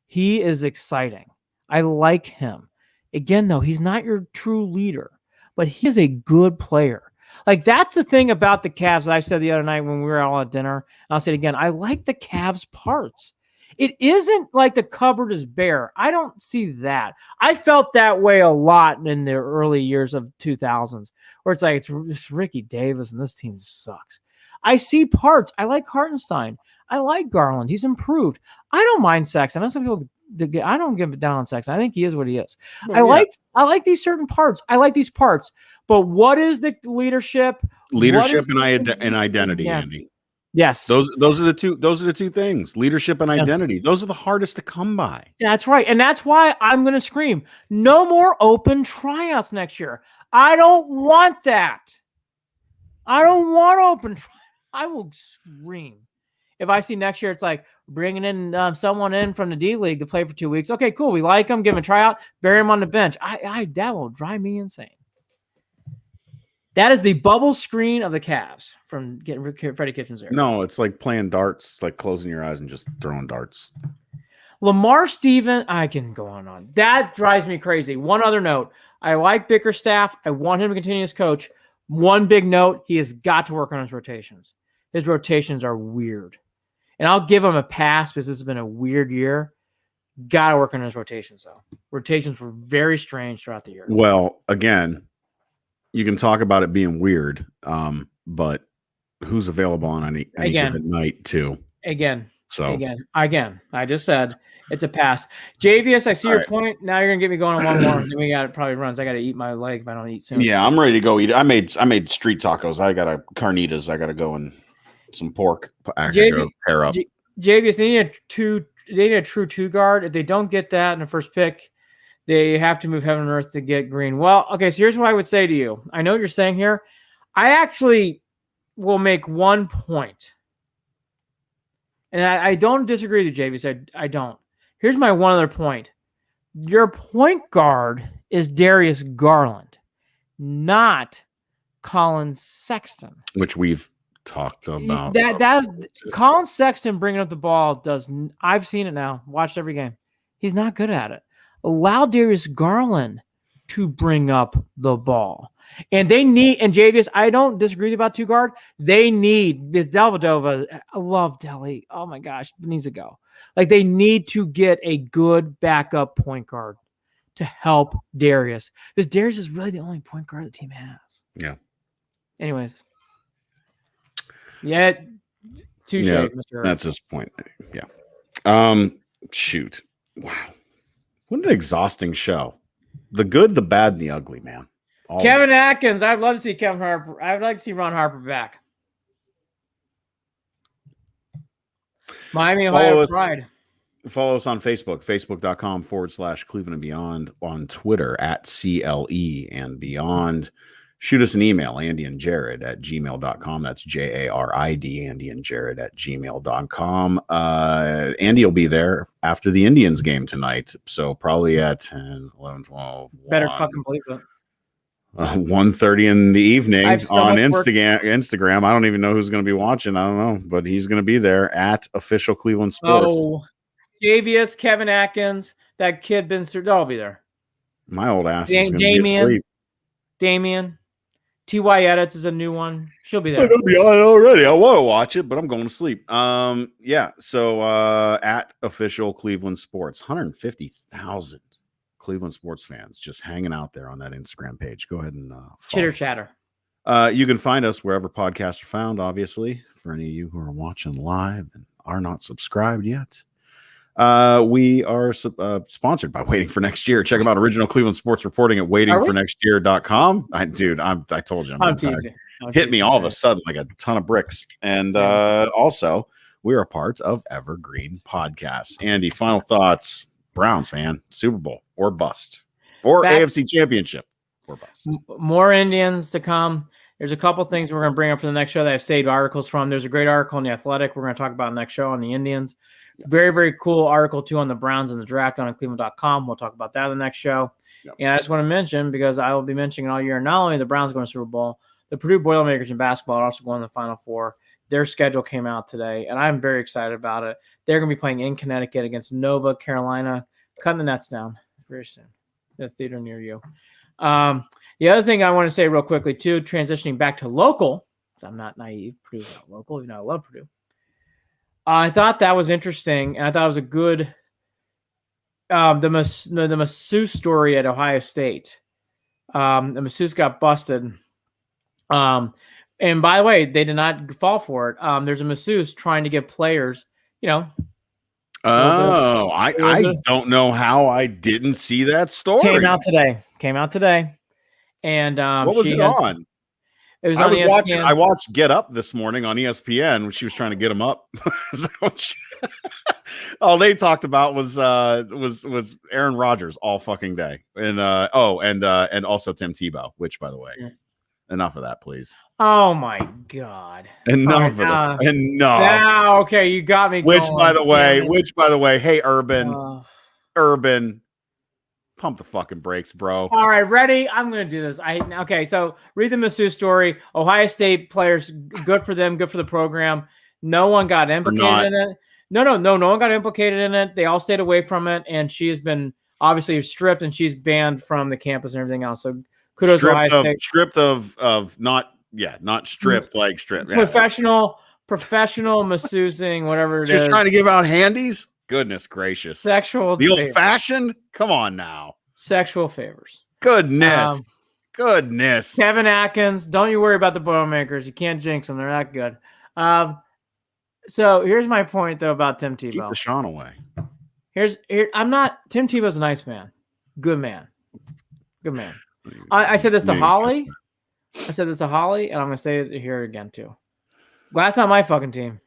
He is exciting. I like him. Again, though, he's not your true leader, but he is a good player. Like, that's the thing about the Cavs that I said the other night when we were all at dinner. And I'll say it again. I like the Cavs parts. It isn't like the cupboard is bare. I don't see that. I felt that way a lot in the early years of 2000s, where it's like, it's Ricky Davis and this team sucks. I see parts. I like Hartenstein. I like Garland. He's improved. I don't mind Sexton. I know some people, I don't give it down on Sexton. I think he is what he is. Well, I like these certain parts. I like these parts. But what is the leadership? Leadership and identity, yeah. Andy. Yes. Those are the two things. Leadership and identity. Yes. Those are the hardest to come by. That's right. And that's why I'm going to scream, no more open tryouts next year. I don't want that. I don't want open tryouts. I will scream. If I see next year, it's like bringing in someone in from the D League to play for 2 weeks. Okay, cool. We like him. Give him a tryout. Bury him on the bench. That will drive me insane. That is the bubble screen of the Cavs from getting Freddie Kitchens there. No, it's like playing darts, like closing your eyes and just throwing darts. Lamar Stevens, I can go on. That drives me crazy. One other note. I like Bickerstaff. I want him to continue as coach. One big note, he has got to work on his rotations. His rotations are weird. And I'll give him a pass because this has been a weird year. Got to work on his rotations, though. Rotations were very strange throughout the year. Well, again, you can talk about it being weird, but who's available on any given night, too? Again, I just said it's a pass. JVS, I see your point. Now you're going to get me going on one more. Then we got it probably runs. I got to eat my leg if I don't eat soon. Yeah, I'm ready to go eat. I made street tacos. I got carnitas. I got to go and some pork. Go pair up. JVS, they need a true two guard. If they don't get that in the first pick, they have to move heaven and earth to get Green. Well, okay, so here's what I would say to you. I know what you're saying here. I actually will make 1 point. And I don't disagree with you, JVS. I don't. Here's my one other point. Your point guard is Darius Garland, not Colin Sexton. Which we've talked about. That's Colin Sexton bringing up the ball I've seen it now. Watched every game. He's not good at it. Allow Darius Garland to bring up the ball. And JVS, I don't disagree about two guard. They need this Dellavedova. I love Delly. Oh my gosh, it needs to go. Like, they need to get a good backup point guard to help Darius. Because Darius is really the only point guard the team has. Yeah. Anyways. Yeah. Touche, Mr. That's his point. Yeah. Shoot. Wow. What an exhausting show. The good, the bad, and the ugly, man. Kevin Atkins. I'd love to see Kevin Harper. I'd like to see Ron Harper back. Miami, Follow Ohio us. Pride. Follow us on Facebook, facebook.com/Cleveland and Beyond, on Twitter @CLE and Beyond. Shoot us an email, Andy and Jarid @gmail.com. That's JARID, Andy and Jarid @gmail.com. Andy will be there after the Indians game tonight. So probably at 10, 11, 12, Better 1, fucking believe it. 1:30 in the evening so on much work. Instagram. I don't even know who's going to be watching. I don't know, but he's going to be there at Official Cleveland Sports. Oh, Javius, Kevin Atkins, that kid Ben Sir, they'll all be there. My old ass is going to be asleep. Damian, T.Y. Edits is a new one. She'll be there. I'm going to be on it already. I want to watch it, but I'm going to sleep. Yeah. So at Official Cleveland Sports, 150,000 Cleveland sports fans just hanging out there on that Instagram page. Go ahead and chitter chatter. You can find us wherever podcasts are found, obviously, for any of you who are watching live and are not subscribed yet. We are sponsored by Waiting for Next Year. Check them out. Original Cleveland Sports Reporting at waitingfornextyear.com. I told you. I'm teasing. Hit me all of a sudden like a ton of bricks. And also, we're a part of Evergreen Podcasts. Andy, final thoughts. Browns, man. Super Bowl or bust. Or AFC Championship or bust. More Indians to come. There's a couple things we're going to bring up for the next show that I've saved articles from. There's a great article in The Athletic we're going to talk about next show on the Indians. Very, very cool article, too, on the Browns and the draft on Cleveland.com. We'll talk about that in the next show. Yep. And I just want to mention, because I will be mentioning all year, not only the Browns going to Super Bowl, the Purdue Boilermakers in basketball are also going to the Final Four. Their schedule came out today, and I'm very excited about it. They're going to be playing in Connecticut against Nova Carolina, cutting the nets down very soon. The theater near you. The other thing I want to say real quickly, too, transitioning back to local, because I'm not naive. Purdue's not local. You know, I love Purdue. I thought that was interesting, and I thought it was a good the masseuse story at Ohio State. The masseuse got busted. And by the way, they did not fall for it. There's a masseuse trying to get players, Oh, I don't know how I didn't see that story. Came out today. And what was it on? It was on ESPN. I watched Get Up this morning on ESPN when she was trying to get him up. All they talked about was Aaron Rodgers all fucking day, and also Tim Tebow. Which, by the way, enough of that, please. Oh my God! Enough of that. Enough. Now, okay, you got me. Which, by the way, hey, Urban. Pump the fucking brakes, bro. All right, ready? I'm going to do this. Okay, so read the masseuse story. Ohio State players, good for them, good for the program. No one got implicated in it. No one got implicated in it. They all stayed away from it, and she has been obviously stripped, and she's banned from the campus and everything else. So kudos to Ohio State. Stripped of not stripped like stripped. Professional masseusing, whatever it is. Just trying to give out handies? Goodness gracious. The old-fashioned? Come on now. Sexual favors. Goodness. Kevin Atkins, don't you worry about the Boilermakers. You can't jinx them. They're that good. So here's my point, though, about Tim Tebow. Keep the Sean away. Tim Tebow's a nice man. Good man. I said this to Holly. And I'm going to say it here again, too. That's not my fucking team.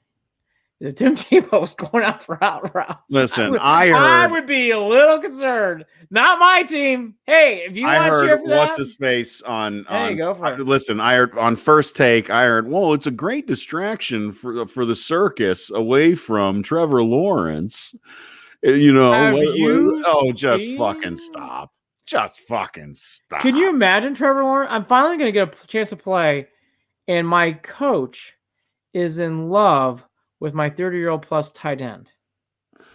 Tim Tebow was going out for out routes. Listen, I would be a little concerned. Not my team. Hey, if you want to cheer for that, what's his face on? Go for it. Listen, I heard on First Take. I heard, well, it's a great distraction for the circus away from Trevor Lawrence. Just fucking stop. Just fucking stop. Can you imagine Trevor Lawrence? I'm finally going to get a chance to play, and my coach is in love with my 30-year-old plus tight end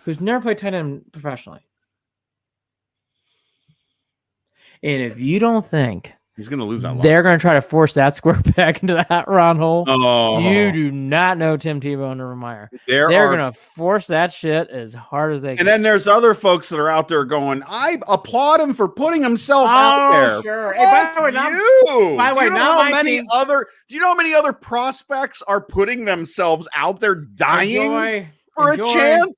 who's never played tight end professionally. And if you don't think he's going to lose that, they're going to try to force that square back into that round hole. Oh. You do not know Tim Tebow and Urban Meyer. They're going to force that shit as hard as they can. And then there's other folks that are out there going, I applaud him for putting himself out there. Sure. Hey, by the way, do you know how many other prospects are putting themselves out there dying for a chance?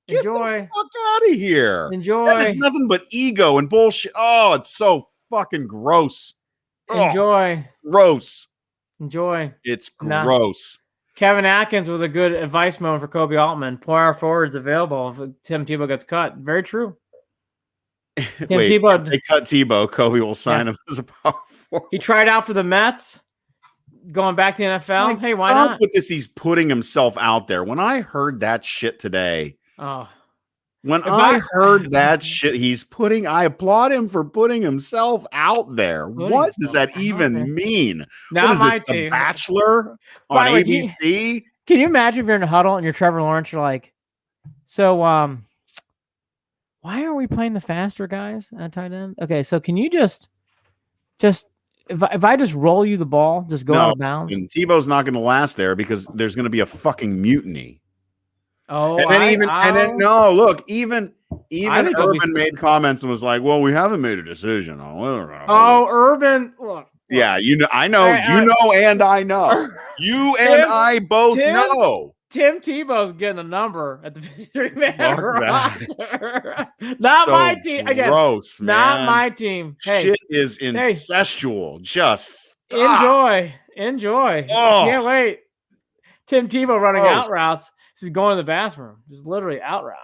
Get the fuck out of here. That is nothing but ego and bullshit. Oh, it's so fucking gross. Enjoy. Gross. Enjoy. It's gross. Kevin Atkins with a good advice moment for Kobe Altman. Power forwards available if Tim Tebow gets cut. Very true. Wait, Tebow, if they cut Tebow, Kobe will sign him as a power forward. He tried out for the Mets. Going back to the NFL. Like, hey, why not? With this, he's putting himself out there. When I heard that shit today, I applaud him for putting himself out there. What does that even mean? Not what is my this, team. The Bachelor on ABC? Can you imagine if you're in a huddle and you're Trevor Lawrence? You're like, so why are we playing the faster guys at tight end? Okay, so can you just if I just roll you the ball, just go out of bounds? And Tebow's not going to last there because there's going to be a fucking mutiny. Oh, even Urban made comments and was like, "Well, we haven't made a decision on whether." Urban. Look. Yeah, I know, and I know. You and I both know. Tim Tebow's getting a number at the 53-man roster. Not my team. Again, gross, man. Not my team. Hey, shit is incestual. Just stop. Enjoy. Oh. Can't wait. Tim Tebow running out routes. This is going to the bathroom. Just literally out route.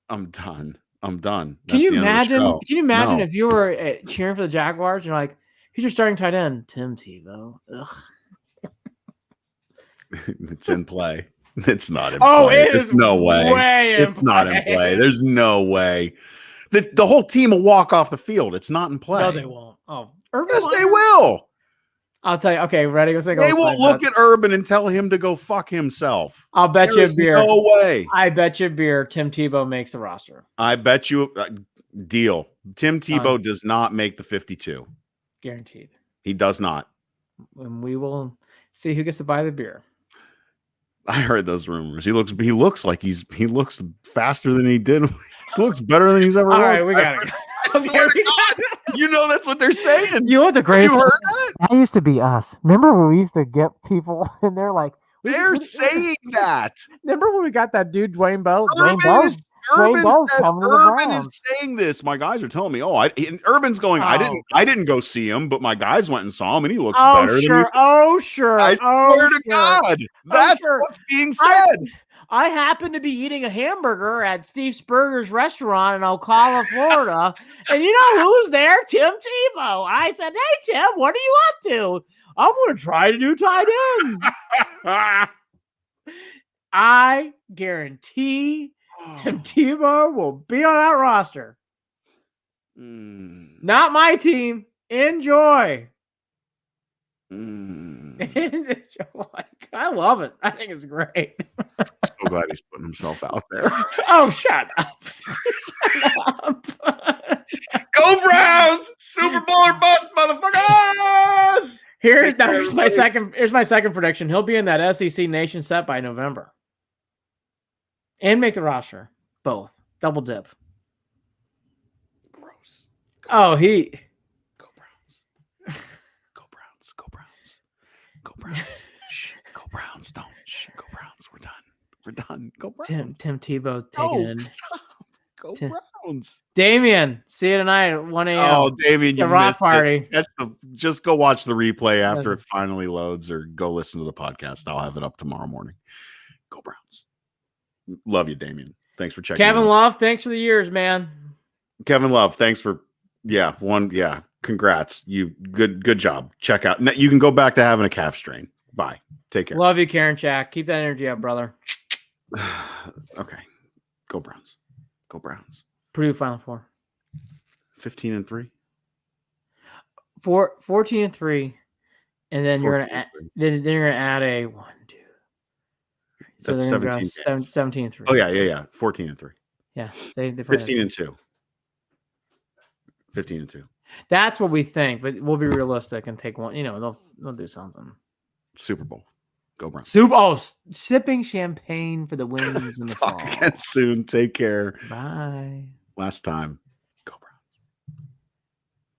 I'm done. That's Can you imagine? Can you imagine if you were cheering for the Jaguars? You're like, who's your starting tight end? Tim Tebow. Ugh. It's in play. It's not in play. There's no way. It's not in play. There's no way. The whole team will walk off the field. It's not in play. No, they won't. Oh, yes, they will. I'll tell you. Okay, ready? They will look at Urban and tell him to go fuck himself. I'll bet you a beer. No way. I bet you a beer. Tim Tebow makes the roster. I bet you deal. Tim Tebow does not make the 52. Guaranteed. He does not. And we will see who gets to buy the beer. I heard those rumors. He looks like he looks faster than he did. He looks better than he's ever. All right, we got it. You know that's what they're saying. You know what the greatest? You heard that? That used to be us. Remember when we used to get people and they're like, they're saying that. Remember when we got that dude Dwayne Bowe? Urban is saying this. My guys are telling me, Urban's going, I didn't go see him, but my guys went and saw him and he looks better than me. I swear to God. That's what's being said. I happened to be eating a hamburger at Steve Spurger's restaurant in Ocala, Florida. And you know who's there? Tim Tebow. I said, hey, Tim, what are you up to? I'm going to try to do tight end. I guarantee Tim Tebow will be on that roster. Not my team. Enjoy. I love it. I think it's great. I'm so glad he's putting himself out there. Oh, shut up. Go Browns! Super Bowl or bust, motherfuckers! Here's my second prediction. He'll be in that SEC Nation set by November. And make the roster. Both. Double dip. Gross. Go Browns. Go Browns. Go Browns. Go Browns. Shh. Go Browns. Don't. Shh. Go Browns. We're done. We're done. Go Browns. Tim Tebow taking it. Stop. Go Browns. Damien, see you tonight at 1 a.m. Oh, Damien, you rock missed party. Just go watch the replay after it finally loads or go listen to the podcast. I'll have it up tomorrow morning. Go Browns. Love you, Damien. Thanks for checking Kevin Love, thanks for the years, man. Kevin Love, thanks for congrats. You good job. Check out. You can go back to having a calf strain. Bye. Take care. Love you, Karen Jack. Keep that energy up, brother. Okay. Go Browns. Go Browns. Purdue Final Four. 15-3. 14-3. And then you're gonna add a 1, 2. So that's 17-3. Oh yeah. 14-3. Yeah. They 15-2. 15-2. That's what we think, but we'll be realistic and take one. They'll do something. Super Bowl. Go Browns. Sipping champagne for the wins in the fall. Talk again soon. Take care. Bye. Last time.